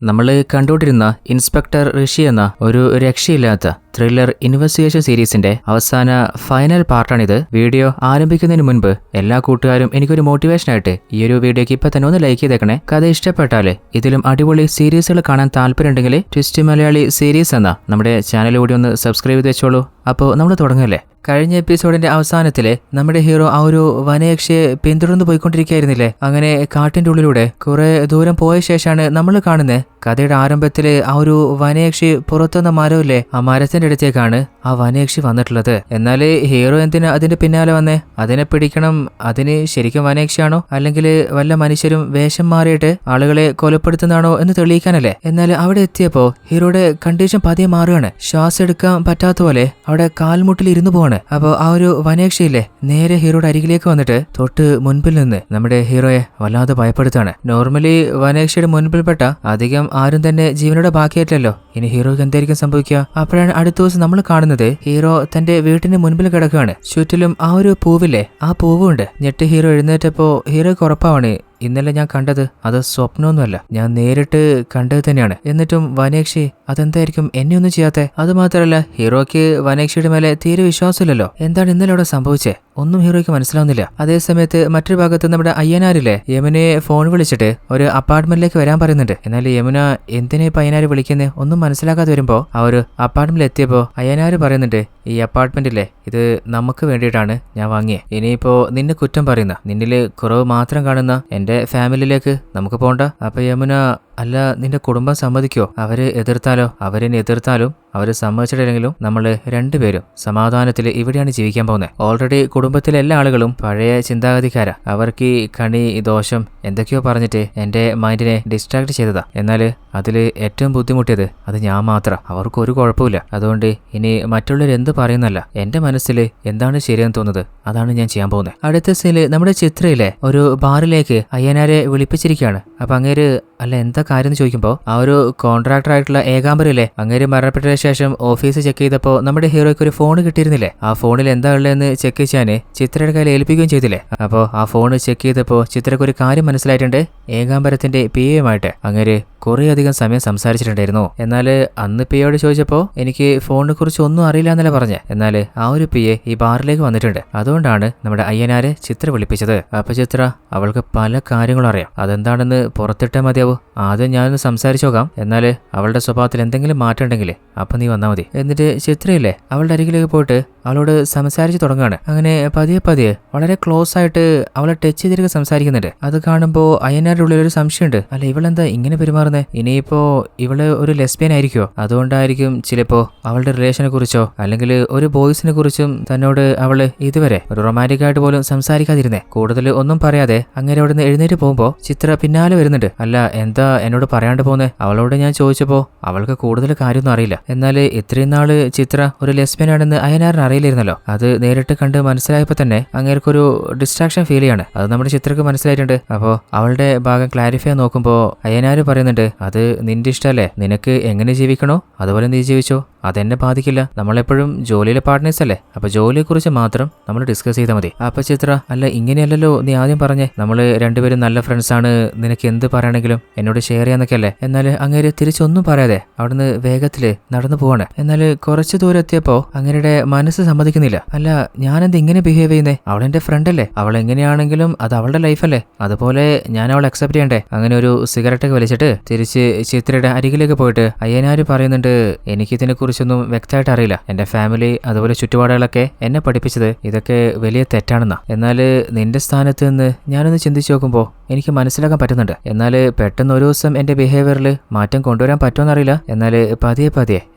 നമ്മൾ കണ്ടുകൊണ്ടിരുന്ന ഇൻസ്പെക്ടർ ഋഷി എന്ന ഒരു രക്ഷയില്ലാത്ത ത്രില്ലർ ഇൻവെസ്റ്റിഗേഷൻ സീരീസിന്റെ അവസാന ഫൈനൽ പാർട്ടാണിത്. വീഡിയോ ആരംഭിക്കുന്നതിന് മുൻപ് എല്ലാ കൂട്ടുകാരും എനിക്കൊരു മോട്ടിവേഷനായിട്ട് ഈ ഒരു വീഡിയോക്ക് ഇപ്പൊ തന്നെ ഒന്ന് ലൈക്ക് ചെയ്തേക്കണേ. കഥ ഇഷ്ടപ്പെട്ടാല് ഇതിലും അടിപൊളി സീരീസുകൾ കാണാൻ താല്പര്യമുണ്ടെങ്കിൽ ട്വിസ്റ്റ് മലയാളി സീരീസ് എന്ന നമ്മുടെ ചാനൽ കൂടി ഒന്ന് സബ്സ്ക്രൈബ് ചെയ്ത് വെച്ചോളൂ. അപ്പോൾ നമ്മൾ തുടങ്ങല്ലേ. കഴിഞ്ഞ എപ്പിസോഡിന്റെ അവസാനത്തില് നമ്മുടെ ഹീറോ ആ ഒരു വനയക്ഷിയെ പിന്തുടർന്ന് പോയിക്കൊണ്ടിരിക്കുകയായിരുന്നില്ലേ. അങ്ങനെ കാട്ടിന്റെ ഉള്ളിലൂടെ കുറെ ദൂരം പോയ ശേഷമാണ് നമ്മൾ കാണുന്നത് കഥയുടെ ആരംഭത്തില് ആ ഒരു വനയക്ഷി പുറത്തുനിന്ന മരമില്ലേ, ആ മരത്തിന്റെ അടുത്തേക്കാണ് ആ വനയക്ഷി വന്നിട്ടുള്ളത്. എന്നാല് ഹീറോ എന്തിനാ അതിന്റെ പിന്നാലെ വന്നേ? അതിനെ പിടിക്കണം. അതിന് ശരിക്കും വനയക്ഷിയാണോ അല്ലെങ്കിൽ വല്ല മനുഷ്യരും വേഷം മാറിയിട്ട് ആളുകളെ കൊലപ്പെടുത്തുന്നതാണോ എന്ന് തെളിയിക്കാനല്ലേ. എന്നാൽ അവിടെ എത്തിയപ്പോ ഹീറോയുടെ കണ്ടീഷൻ പതിയെ മാറുകയാണ്. ശ്വാസം എടുക്കാൻ പറ്റാത്ത പോലെ അവിടെ കാൽമുട്ടിൽ ഇരുന്നു പോവാണ്. അപ്പോ ആ ഒരു വനയക്ഷിയില്ലേ നേരെ ഹീറോയുടെ അരികിലേക്ക് വന്നിട്ട് തൊട്ട് മുൻപിൽ നിന്ന് നമ്മുടെ ഹീറോയെ വല്ലാതെ ഭയപ്പെടുത്താണ്. നോർമലി വനയക്ഷിയുടെ മുൻപിൽപ്പെട്ട അധികം ആരും തന്നെ ജീവനോടെ ബാക്കിയായിട്ടില്ലല്ലോ. ഇനി ഹീറോയ്ക്ക് എന്തായിരിക്കും സംഭവിക്കുക? അപ്പോഴാണ് അടുത്ത ദിവസം നമ്മൾ കാണുന്നത് ഹീറോ തന്റെ വീട്ടിന് മുൻപിൽ കിടക്കുകയാണ്. ചുറ്റിലും ആ ഒരു പൂവില്ലേ, ആ പൂവുണ്ട്. ഞെട്ടി ഹീറോ എഴുന്നേറ്റപ്പോ ഹീറോയ്ക്ക് ഉറപ്പാണ് ഇന്നലെ ഞാൻ കണ്ടത് അത് സ്വപ്നമൊന്നുമല്ല, ഞാൻ നേരിട്ട് കണ്ടത് തന്നെയാണ്. എന്നിട്ടും വനയക്ഷി അതെന്തായിരിക്കും എന്നെ ഒന്നും ചെയ്യാത്തെ? അതുമാത്രമല്ല ഹീറോയ്ക്ക് വനയക്ഷിയുടെ മേലെ തീരെ വിശ്വാസമില്ലല്ലോ. എന്താണ് ഇന്നലെ അവിടെ സംഭവിച്ചേ? ഒന്നും ഹീറോയ്ക്ക് മനസ്സിലാവുന്നില്ല. അതേസമയത്ത് മറ്റൊരു ഭാഗത്ത് നമ്മുടെ അയ്യനാരില്ലേ യമുനയെ ഫോൺ വിളിച്ചിട്ട് ഒരു അപ്പാർട്ട്മെന്റിലേക്ക് വരാൻ പറയുന്നുണ്ട്. എന്നാൽ യമുന എന്തിനാ ഇപ്പൊ അയ്യനാര് വിളിക്കുന്നത് ഒന്നും മനസ്സിലാക്കാതെ വരുമ്പോ ആ ഒരു അപ്പാർട്ട്മെന്റിൽ എത്തിയപ്പോ അയ്യനാര് പറയുന്നുണ്ട്, ഈ അപ്പാർട്ട്മെന്റില്ലേ ഇത് നമുക്ക് വേണ്ടിയിട്ടാണ് ഞാൻ വാങ്ങിയത്. ഇനിയിപ്പോ നിന്നെ കുറ്റം പറയുന്ന, നിന്നില് കുറവ് മാത്രം കാണുന്ന എന്റെ ഫാമിലിയിലേക്ക് നമുക്ക് പോണ്ട. അപ്പൊ യമുന, അല്ല നിന്റെ കുടുംബം സമ്മതിക്കോ? അവരെ എതിർത്താലും അവര് സമ്മതിച്ചിട്ടില്ലെങ്കിലും നമ്മള് രണ്ടുപേരും സമാധാനത്തിൽ ഇവിടെയാണ് ജീവിക്കാൻ പോകുന്നത്. ഓൾറെഡി കുടുംബത്തിലെ എല്ലാ ആളുകളും പഴയ ചിന്താഗതിക്കാരാ. അവർക്ക് ഈ കണി ദോഷം എന്തൊക്കെയോ പറഞ്ഞിട്ട് എന്റെ മൈൻഡിനെ ഡിസ്ട്രാക്ട് ചെയ്തതാ. എന്നാല് അതില് ഏറ്റവും ബുദ്ധിമുട്ടിയത് അത് ഞാൻ മാത്രം. അവർക്കൊരു കുഴപ്പമില്ല. അതുകൊണ്ട് ഇനി മറ്റുള്ളവർ എന്ത് പറയുന്നല്ല, എന്റെ മനസ്സിൽ എന്താണ് ശരിയെന്ന് തോന്നുന്നത് അതാണ് ഞാൻ ചെയ്യാൻ പോകുന്നത്. അടുത്ത സീനില് നമ്മുടെ ചിത്രയിലെ ഒരു ബാറിലേക്ക് അയ്യനാരെ വിളിപ്പിച്ചിരിക്കുകയാണ്. അപ്പൊ അങ്ങേര് അല്ല എന്താ കാര്യം എന്ന് ചോദിക്കുമ്പോൾ ആ ഒരു കോൺട്രാക്ടർ ആയിട്ടുള്ള ഏകാംബരല്ലേ, അങ്ങേര് മരണപ്പെട്ട ശേഷം ഓഫീസ് ചെക്ക് ചെയ്തപ്പോൾ നമ്മുടെ ഹീറോയ്ക്ക് ഒരു ഫോൺ കിട്ടിയിരുന്നില്ലേ. ആ ഫോണിൽ എന്താ ഉള്ളതെന്ന് ചെക്ക് ചെയ്യാന് ചിത്രയുടെ കയ്യിൽ ഏൽപ്പിക്കുകയും ചെയ്തില്ലേ. അപ്പോൾ ആ ഫോൺ ചെക്ക് ചെയ്തപ്പോൾ ചിത്രയ്ക്ക് ഒരു കാര്യം മനസ്സിലായിട്ടുണ്ട്. ഏകാംബരത്തിന്റെ പിയുമായിട്ട് അങ്ങേര് കുറേ അധികം സമയം സംസാരിച്ചിട്ടുണ്ടായിരുന്നു. എന്നാൽ അന്ന് പിയോട് ചോദിച്ചപ്പോൾ എനിക്ക് ഫോണിനെ കുറിച്ച് ഒന്നും അറിയില്ല എന്നല്ല പറഞ്ഞേ. എന്നാൽ ആ ഒരു പിയെ ഈ ബാറിലേക്ക് വന്നിട്ടുണ്ട്. അതുകൊണ്ടാണ് നമ്മുടെ അയ്യനാരെ ചിത്ര വിളിപ്പിച്ചത്. അപ്പൊ ചിത്ര അവൾക്ക് പല കാര്യങ്ങളും അറിയാം. അതെന്താണെന്ന് പുറത്തിട്ടാൽ മതിയാവും. ആദ്യം ഞാനൊന്ന് സംസാരിച്ചു നോക്കാം. എന്നാൽ അവളുടെ സ്വഭാവത്തിൽ എന്തെങ്കിലും മാറ്റം ഉണ്ടെങ്കിൽ അപ്പൊ നീ വന്നാൽ മതി. എന്നിട്ട് ചിത്രയില്ലേ അവളുടെ അരികിലേക്ക് പോയിട്ട് അവളോട് സംസാരിച്ച് തുടങ്ങുകയാണ്. അങ്ങനെ പതിയെ വളരെ ക്ലോസ് ആയിട്ട് അവളെ ടച്ച് ചെയ്തിരിക്കെ സംസാരിക്കുന്നുണ്ട്. അത് കാണുമ്പോൾ അയ്യനാരുടെ ഉള്ളിൽ ഒരു സംശയമുണ്ട്. അല്ല ഇവളെന്താ ഇങ്ങനെ പെരുമാറുന്നത്? ഇനിയിപ്പോ ഇവള് ഒരു ലെസ്ബിയൻ ആയിരിക്കോ? അതുകൊണ്ടായിരിക്കും ചിലപ്പോ അവളുടെ റിലേഷനെ കുറിച്ചോ അല്ലെങ്കിൽ ഒരു ബോയ്സിനെ കുറിച്ചും തന്നോട് അവള് ഇതുവരെ ഒരു റൊമാൻറ്റിക് ആയിട്ട് പോലും സംസാരിക്കാതിരുന്നേ. കൂടുതൽ ഒന്നും പറയാതെ അങ്ങനെ അവിടെ നിന്ന് എഴുന്നേറ്റ് പോകുമ്പോ ചിത്ര പിന്നാലെ വരുന്നുണ്ട്. അല്ല എന്താ എന്നോട് പറയാണ്ട് പോകുന്നത്? അവളോട് ഞാൻ ചോദിച്ചപ്പോ അവൾക്ക് കൂടുതൽ കാര്യമൊന്നും അറിയില്ല. എന്നാൽ ഇത്രയും നാള് ചിത്ര ഒരു ലെസ്ബിയൻ ആണെന്ന് അയ്യനാറിന് അറിയില്ലായിരുന്നല്ലോ. അത് നേരിട്ട് കണ്ട് മനസ്സിലായപ്പോ തന്നെ അങ്ങേർക്കൊരു ഡിസ്ട്രാക്ഷൻ ഫീൽ ചെയ്യാണ്. അത് നമ്മുടെ ചിത്രക്ക് മനസ്സിലായിട്ടുണ്ട്. അപ്പോൾ അവളുടെ ഭാഗം ക്ലാരിഫൈ നോക്കുമ്പോൾ അയ്യനാര് പറയുന്നുണ്ട്, അത് നിന്റെ ഇഷ്ടമല്ലേ, നിനക്ക് എങ്ങനെ ജീവിക്കണോ അതുപോലെ നീ ജീവിച്ചോ, അതെന്നെ ബാധിക്കില്ല. നമ്മളെപ്പോഴും ജോലിയിലെ പാർട്ട്നേഴ്സ് അല്ലേ, അപ്പൊ ജോലിയെക്കുറിച്ച് മാത്രം നമ്മൾ ഡിസ്കസ് ചെയ്താൽ മതി. അപ്പൊ ചിത്ര, അല്ല ഇങ്ങനെയല്ലല്ലോ നീ ആദ്യം പറഞ്ഞേ, നമ്മള് രണ്ടുപേരും നല്ല ഫ്രണ്ട്സ് ആണ്, നിനക്ക് എന്ത് പറയണെങ്കിലും എന്നോട് ഷെയർ ചെയ്യാന്നൊക്കെ അല്ലേ. എന്നാൽ അങ്ങേര് തിരിച്ചൊന്നും പറയാതെ അവിടുന്ന് വേഗത്തില് നടന്നു പോവാണ്. എന്നാൽ കുറച്ചു ദൂരം എത്തിയപ്പോ അങ്ങേരുടെ മനസ്സ് സമ്മതിക്കുന്നില്ല. അല്ല ഞാനെന്ത് ഇങ്ങനെ ബിഹേവ് ചെയ്യുന്നേ? അവളെന്റെ ഫ്രണ്ട് അല്ലേ, അവൾ എങ്ങനെയാണെങ്കിലും അത് അവളുടെ ലൈഫല്ലേ, അതുപോലെ ഞാൻ അവളെ അക്സെപ്റ്റ് ചെയ്യണ്ടേ. അങ്ങനെ ഒരു സിഗരറ്റ് ഒക്കെ വലിച്ചിട്ട് തിരിച്ച് ചിത്രയുടെ അരികിലേക്ക് പോയിട്ട് അയ്യനാര് പറയുന്നുണ്ട്, എനിക്കിതിനെ കുറിച്ചൊന്നും വ്യക്തമായിട്ട് അറിയില്ല. എന്റെ ഫാമിലി അതുപോലെ ചുറ്റുപാടുകളൊക്കെ എന്നെ പഠിപ്പിച്ചത് ഇതൊക്കെ വലിയ തെറ്റാണെന്നാ. എന്നാൽ നിന്റെ സ്ഥാനത്ത് നിന്ന് ഞാനൊന്ന് ചിന്തിച്ചു നോക്കുമ്പോൾ എനിക്ക് മനസ്സിലാക്കാൻ പറ്റുന്നുണ്ട്. എന്നാൽ പെട്ടെന്ന് ഒരു ദിവസം എന്റെ ബിഹേവിയറിൽ മാറ്റം കൊണ്ടുവരാൻ പറ്റുമെന്നറിയില്ല. എന്നാൽ പതിയെ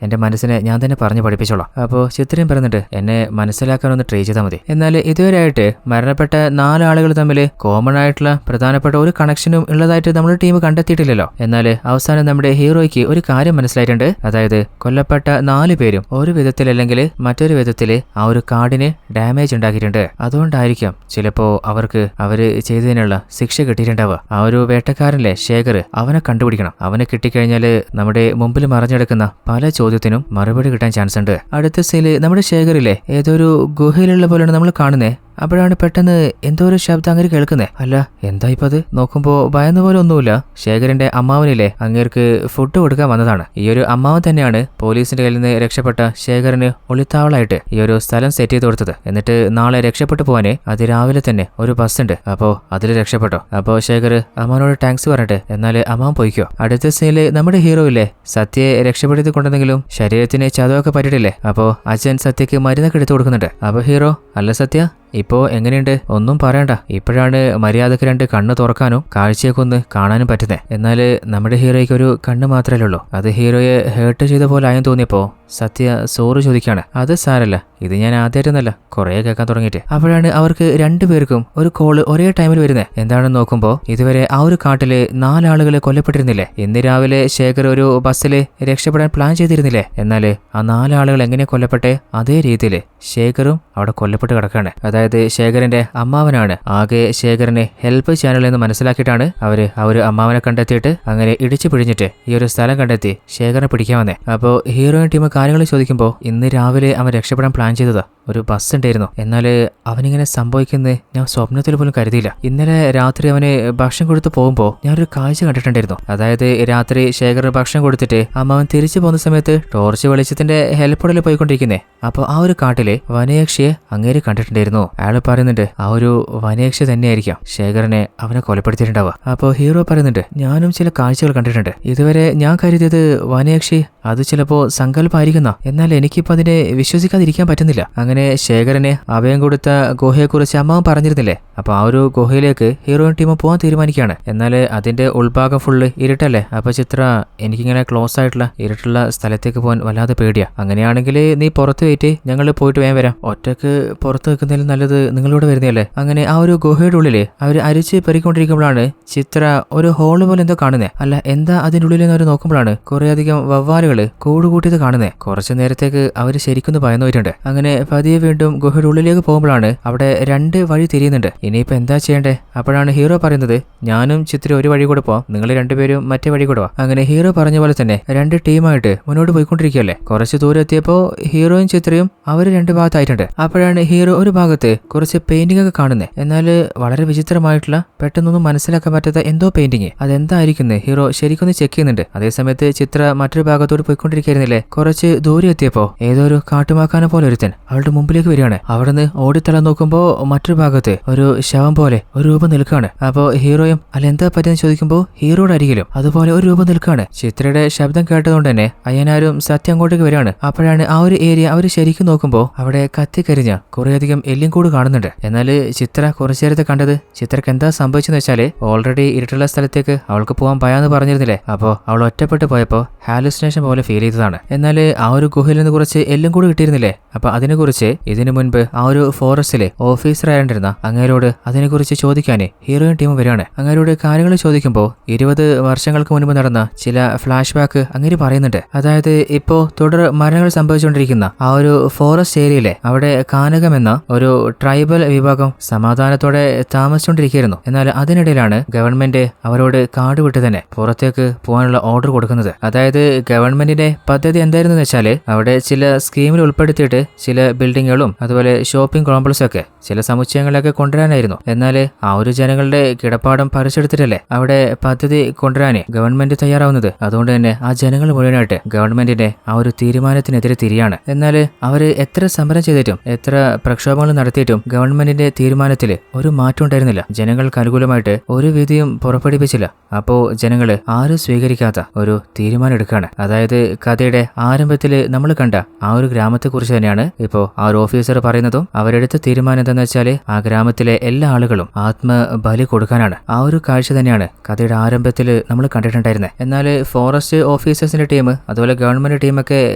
എന്റെ മനസ്സിനെ ഞാൻ തന്നെ പറഞ്ഞു പഠിപ്പിച്ചോളാം. അപ്പോൾ ചിത്രയും പറയുന്നുണ്ട്, എന്നെ മനസ്സിലാക്കാനൊന്ന് ട്രൈ ചെയ്താൽ മതി. എന്നാൽ ഇതുവരെയായിട്ട് മരണപ്പെട്ട 4 ആളുകൾ തമ്മിൽ കോമൺ ആയിട്ടുള്ള പ്രധാനപ്പെട്ട ഒരു കണക്ഷനും ഉള്ളതായിട്ട് നമ്മുടെ ടീം കണ്ടെത്തിയിട്ടില്ലല്ലോ. എന്നാൽ അവസാനം നമ്മുടെ ഹീറോയ്ക്ക് ഒരു കാര്യം മനസ്സിലായിട്ടുണ്ട്. അതായത് കൊല്ലപ്പെട്ട 4 പേരും ഒരു വിധത്തിലല്ലെങ്കിൽ മറ്റൊരു വിധത്തില് ആ ഒരു കാർഡിന് ഡാമേജ് ഉണ്ടാക്കിയിട്ടുണ്ട്. അതുകൊണ്ടായിരിക്കാം ചിലപ്പോ അവർക്ക് അവര് ചെയ്തതിനുള്ള ശിക്ഷ കിട്ടിയിട്ടുണ്ടാവുക. ആ ഒരു വേട്ടക്കാരനിലെ ശേഖർ, അവനെ കണ്ടുപിടിക്കണം. അവനെ കിട്ടിക്കഴിഞ്ഞാല് നമ്മുടെ മുമ്പിൽ മറഞ്ഞെടുക്കുന്ന പല ചോദ്യത്തിനും മറുപടി കിട്ടാൻ ചാൻസ് ഉണ്ട്. അടുത്ത സീനില് നമ്മുടെ ശേഖറിലെ ഏതൊരു ഗുഹയിലുള്ള പോലെയാണ് നമ്മൾ കാണുന്നത്. അപ്പോഴാണ് പെട്ടെന്ന് എന്തോ ഒരു ശബ്ദം അങ്ങനെ കേൾക്കുന്നേ. അല്ല എന്താ ഇപ്പൊ അത്? നോക്കുമ്പോ ഭയന്ന പോലെ ഒന്നുമില്ല. ശേഖരന്റെ അമ്മാവനില്ലേ അങ്ങേർക്ക് ഫുഡ് കൊടുക്കാൻ വന്നതാണ്. ഈ ഒരു അമ്മാവൻ തന്നെയാണ് പോലീസിന്റെ കയ്യിൽ നിന്ന് രക്ഷപ്പെട്ട ശേഖരന് ഒളിത്താവളായിട്ട് ഈ ഒരു സ്ഥലം സെറ്റ് ചെയ്ത് കൊടുത്തത്. എന്നിട്ട് നാളെ രക്ഷപ്പെട്ടു പോവാന് അതിരാവിലെ തന്നെ ഒരു ബസ് ഉണ്ട്, അപ്പോ അതിൽ രക്ഷപ്പെട്ടോ. അപ്പോ ശേഖർ അമ്മാവനോട് താങ്ക്സ് പറഞ്ഞിട്ട് എന്നാല് അമ്മാവൻ പോയിക്കോ. അടുത്ത സീനില് നമ്മുടെ ഹീറോ ഇല്ലേ സത്യയെ രക്ഷപ്പെടുത്തി കൊണ്ടെങ്കിലും ശരീരത്തിന് ചതവൊക്കെ പറ്റിയിട്ടില്ലേ. അപ്പോ അച്ഛൻ സത്യക്ക് മരുന്നൊക്കെ എടുത്തു കൊടുക്കുന്നുണ്ട്. അപ്പൊ ഹീറോ അല്ല സത്യ ഇപ്പോ എങ്ങനെയുണ്ട്? ഒന്നും പറയണ്ട, ഇപ്പോഴാണ് മര്യാദക്ക് 2 കണ്ണ് തുറക്കാനും കാഴ്ചയൊക്കെ ഒന്ന് കാണാനും പറ്റുന്നേ. എന്നാല് നമ്മുടെ ഹീറോയ്ക്ക് ഒരു കണ്ണ് മാത്രമേ ഉള്ളൂ. അത് ഹീറോയെ ഹേർട്ട് ചെയ്ത പോലെ ആയെന്ന് തോന്നിയപ്പോ സത്യ സോറി ചോദിക്കാണ്. അത് സാരല്ല, ഇത് ഞാൻ ആദ്യമായിട്ടൊന്നല്ല കുറേ കേൾക്കാൻ തുടങ്ങിയിട്ട്. അപ്പോഴാണ് അവർക്ക് 2 പേർക്കും ഒരു കോള് ഒരേ ടൈമിൽ വരുന്നത്. എന്താണെന്ന് നോക്കുമ്പോ ഇതുവരെ ആ ഒരു കാട്ടില് 4 ആളുകൾ കൊല്ലപ്പെട്ടിരുന്നില്ലേ? ഇന്ന് രാവിലെ ശേഖർ ഒരു ബസ്സില് രക്ഷപ്പെടാൻ പ്ലാൻ ചെയ്തിരുന്നില്ലേ? എന്നാല് ആ 4 ആളുകൾ എങ്ങനെ കൊല്ലപ്പെട്ടെ അതേ രീതിയിൽ ശേഖറും അവിടെ കൊല്ലപ്പെട്ട് കിടക്കാണ്. അതായത് ശേഖരന്റെ അമ്മാവനാണ് ആകെ ശേഖരനെ ഹെൽപ്പ് ചെയ്യാനുള്ളതെന്ന് മനസ്സിലാക്കിയിട്ടാണ് അവര് അമ്മാവനെ കണ്ടെത്തിയിട്ട് അങ്ങനെ ഇടിച്ചു പിഴിഞ്ഞിട്ട് ഈ ഒരു സ്ഥലം കണ്ടെത്തി ശേഖരനെ പിടിക്കാൻ വന്നേ. അപ്പോ ഹീറോയിൻ ടീം കാര്യങ്ങൾ ചോദിക്കുമ്പോൾ ഇന്ന് രാവിലെ അവൻ രക്ഷപ്പെടാൻ പ്ലാൻ ചെയ്തതാ. ഒരു ബസ് ഉണ്ടായിരുന്നു. എന്നാല് അവനിങ്ങനെ സംഭവിക്കുന്നത് ഞാൻ സ്വപ്നത്തിൽ പോലും കരുതിയില്ല. ഇന്നലെ രാത്രി അവന് ഭക്ഷണം കൊടുത്ത് പോകുമ്പോ ഞാനൊരു കാഴ്ച കണ്ടിട്ടുണ്ടായിരുന്നു. അതായത് രാത്രി ശേഖർ ഭക്ഷണം കൊടുത്തിട്ട് അമ്മാവൻ തിരിച്ചു പോകുന്ന സമയത്ത് ടോർച്ച് വെളിച്ചത്തിന്റെ ഹെൽപ്പോടെ പോയിക്കൊണ്ടിരിക്കുന്നേ. അപ്പൊ ആ ഒരു കാട്ടിലെ വനയക്ഷിയെ അങ്ങേര് കണ്ടിട്ടുണ്ടായിരുന്നു. അയാൾ പറയുന്നുണ്ട് ആ ഒരു വനയക്ഷി തന്നെയായിരിക്കാം ശേഖരനെ അവനെ കൊലപ്പെടുത്തിയിട്ടുണ്ടാവുക. അപ്പോ ഹീറോ പറയുന്നുണ്ട് ഞാനും ചില കാഴ്ചകൾ കണ്ടിട്ടുണ്ട്. ഇതുവരെ ഞാൻ കരുതിയത് വനയക്ഷി അത് ചിലപ്പോ സങ്കല്പമായിരിക്കുന്ന, എന്നാൽ എനിക്കിപ്പോ അതിനെ വിശ്വസിക്കാതിരിക്കാൻ പറ്റുന്നില്ല. അങ്ങനെ ശേഖരനെ അഭയം കൊടുത്ത ഗുഹയെക്കുറിച്ച് അമ്മാവൻ പറഞ്ഞിരുന്നില്ലേ? അപ്പൊ ആ ഒരു ഗുഹയിലേക്ക് ഹീറോയിൻ ടീം പോകാൻ തീരുമാനിക്കുകയാണ്. എന്നാൽ അതിന്റെ ഉൾഭാഗം ഫുള്ള് ഇരുട്ടല്ലേ. അപ്പൊ ചിത്ര എനിക്കിങ്ങനെ ക്ലോസ് ആയിട്ടുള്ള ഇരുട്ടുള്ള സ്ഥലത്തേക്ക് പോകാൻ വല്ലാതെ പേടിയാ. അങ്ങനെയാണെങ്കിൽ നീ പുറത്ത് വെയിറ്റ്, ഞങ്ങൾ പോയിട്ട് വേഗം വരാം. ഒറ്റക്ക് പുറത്ത് വെക്കുന്നതിലും നല്ലത് നിങ്ങളിവിടെ വരുന്നതല്ലേ. അങ്ങനെ ആ ഒരു ഗുഹയുടെ ഉള്ളില് അവർ അരിച്ച് പെറിക്കൊണ്ടിരിക്കുമ്പോഴാണ് ചിത്ര ഒരു ഹോള് പോലെ എന്തോ കാണുന്നേ. അല്ല എന്താ അതിൻ്റെ ഉള്ളിൽ അവർ നോക്കുമ്പോഴാണ് കുറെ അധികം വവ്വാലുകൾ കൂടുകൂട്ടിയത് കാണുന്നേ. കുറച്ചു നേരത്തേക്ക് അവര് ശരിക്കൊന്ന് ഭയന്നു പോയിട്ടുണ്ട്. അങ്ങനെ പതിയെ വീണ്ടും ഗുഹയുടെ ഉള്ളിലേക്ക് പോകുമ്പോഴാണ് അവിടെ 2 വഴി തിരിയുന്നുണ്ട്. ഇനിയിപ്പോ എന്താ ചെയ്യണ്ടേ? അപ്പോഴാണ് ഹീറോ പറയുന്നത് ഞാനും ചിത്ര ഒരു വഴി കൂടെ പോവാം, നിങ്ങൾ 2 പേരും മറ്റേ വഴി കൂടെ പോവാം. അങ്ങനെ ഹീറോ പറഞ്ഞ പോലെ തന്നെ 2 ടീമായിട്ട് മുന്നോട്ട് പോയിക്കൊണ്ടിരിക്കുകയല്ലേ. കുറച്ച് ദൂരം എത്തിയപ്പോ ഹീറോയും ചിത്രയും അവര് 2 ഭാഗത്തായിട്ടുണ്ട്. അപ്പോഴാണ് ഹീറോ ഒരു ഭാഗത്ത് കുറച്ച് പെയിന്റിംഗ് ഒക്കെ കാണുന്നത്. എന്നാൽ വളരെ വിചിത്രമായിട്ടുള്ള പെട്ടെന്നൊന്നും മനസ്സിലാക്കാൻ പറ്റാത്ത എന്തോ പെയിന്റിങ്. അതെന്തായിരിക്കുന്നത് ഹീറോ ശരിക്കൊന്ന് ചെക്ക് ചെയ്യുന്നുണ്ട്. അതേസമയത്ത് ചിത്ര മറ്റൊരു ഭാഗത്തോട് പോയിക്കൊണ്ടിരിക്കുന്നില്ലേ. കുറച്ച് ദൂരെ എത്തിയപ്പോ ഏതോ ഒരു കാട്ടുമാക്കാനെ പോലെ ഒരുത്തൻ അവളുടെ മുമ്പിലേക്ക് വരികയാണ്. അവിടുന്ന് ഓടിത്തള നോക്കുമ്പോ മറ്റൊരു ഭാഗത്ത് ഒരു ശവം പോലെ ഒരു രൂപം നിൽക്കുകയാണ്. അപ്പോ ഹീറോയും അല്ല എന്താ പറ്റിയെന്ന് ചോദിക്കുമ്പോ ഹീറോയുടെ അരികിലും അതുപോലെ ഒരു രൂപം നിൽക്കുകയാണ്. ചിത്രയുടെ ശബ്ദം കേട്ടതുകൊണ്ട് തന്നെ അയ്യനാരും സത്യം അങ്ങോട്ടേക്ക് വരികയാണ്. അപ്പോഴാണ് ആ ഒരു ഏരിയ അവർ ശരിക്കും നോക്കുമ്പോ അവിടെ കത്തിക്കരിഞ്ഞ കുറേയധികം എല്ലും കൂട് കാണുന്നുണ്ട്. എന്നാൽ ചിത്ര കുറച്ചു നേരത്തെ കണ്ടത് ചിത്രക്ക് എന്താ സംഭവിച്ചെന്ന് വെച്ചാല് ഓൾറെഡി ഇരുട്ടുള്ള സ്ഥലത്തേക്ക് അവൾക്ക് പോകാൻ ഭയാന്ന് പറഞ്ഞിരുന്നില്ലേ. അപ്പോ അവൾ ഒറ്റപ്പെട്ടു പോയപ്പോ ഹാലുസിനേഷൻ പോലെ ഫീൽ ചെയ്തതാണ്. എന്നാൽ ആ ഒരു ഗുഹയിൽ നിന്ന് കുറച്ച് എല്ലും കൂടി കിട്ടിയിരുന്നില്ലേ. അപ്പൊ അതിനെക്കുറിച്ച് ഇതിനു മുൻപ് ആ ഒരു ഫോറസ്റ്റിലെ ഓഫീസർ ആയിരുന്നിരുന്ന അങ്ങേരോട് അതിനെക്കുറിച്ച് ചോദിക്കാന് ഹീറോയിൻ ടീം വരികയാണ്. അങ്ങേരോട് കാര്യങ്ങൾ ചോദിക്കുമ്പോൾ 20 വർഷങ്ങൾക്ക് മുൻപ് നടന്ന ചില ഫ്ലാഷ് ബാക്ക് അങ്ങേര് പറയുന്നുണ്ട്. അതായത് ഇപ്പോ തുടർ മരണങ്ങൾ സംഭവിച്ചുകൊണ്ടിരിക്കുന്ന ആ ഒരു ഫോറസ്റ്റ് ഏരിയയിലെ അവിടെ കാനകം എന്ന ഒരു ട്രൈബൽ വിഭാഗം സമാധാനത്തോടെ താമസിച്ചുകൊണ്ടിരിക്കുകയായിരുന്നു. എന്നാൽ അതിനിടയിലാണ് ഗവൺമെന്റ് അവരോട് കാട് വിട്ട് തന്നെ പുറത്തേക്ക് പോകാനുള്ള ഓർഡർ കൊടുക്കുന്നത്. അതായത് ഗവൺമെന്റിന്റെ പദ്ധതി എന്തായിരുന്നു വെച്ചാല് അവിടെ ചില സ്കീമിൽ ഉൾപ്പെടുത്തിയിട്ട് ചില ബിൽഡിങ്ങുകളും അതുപോലെ ഷോപ്പിംഗ് കോംപ്ലക്സും ഒക്കെ ചില സമുച്ചയങ്ങളൊക്കെ കൊണ്ടുവരാനായിരുന്നു. എന്നാൽ ആ ഒരു ജനങ്ങളുടെ കിടപ്പാടം പറിച്ചെടുത്തിട്ടല്ലേ അവിടെ പദ്ധതി കൊണ്ടുവരാൻ ഗവൺമെന്റ് തയ്യാറാവുന്നത്. അതുകൊണ്ട് തന്നെ ആ ജനങ്ങൾ മുഴുവനായിട്ട് ഗവൺമെന്റിന്റെ ആ ഒരു തീരുമാനത്തിനെതിരെ തിരിയാണ്. എന്നാൽ അവര് എത്ര സമരം ചെയ്തിട്ടും എത്ര പ്രക്ഷോഭങ്ങൾ നടത്തിയിട്ടും ഗവൺമെന്റിന്റെ തീരുമാനത്തിൽ ഒരു മാറ്റം ഉണ്ടായിരുന്നില്ല. ജനങ്ങൾക്ക് അനുകൂലമായിട്ട് ഒരു വിധിയും പുറപ്പെടുവിച്ചില്ല. അപ്പോ ജനങ്ങള് ആരും സ്വീകരിക്കാത്ത ഒരു തീരുമാനം എടുക്കുകയാണ്. അതായത് കഥയുടെ ആരംഭത്തിൽ നമ്മൾ കണ്ട ആ ഒരു ഗ്രാമത്തെ കുറിച്ച് തന്നെയാണ് ഇപ്പോ ആ ഒരു ഓഫീസർ പറയുന്നതും. അവരെടുത്ത തീരുമാനം എന്താണെന്ന് വെച്ചാല് ആ ഗ്രാമത്തിലെ എല്ലാ ആളുകളും ആത്മബലി കൊടുക്കാനാണ്. ആ ഒരു കാഴ്ച തന്നെയാണ് കഥയുടെ ആരംഭത്തിൽ നമ്മൾ കണ്ടിട്ടുണ്ടായിരുന്നത്. എന്നാൽ ഫോറസ്റ്റ് ഓഫീസേഴ്സിന്റെ ടീം അതുപോലെ ഗവൺമെന്റ് ടീമൊക്കെ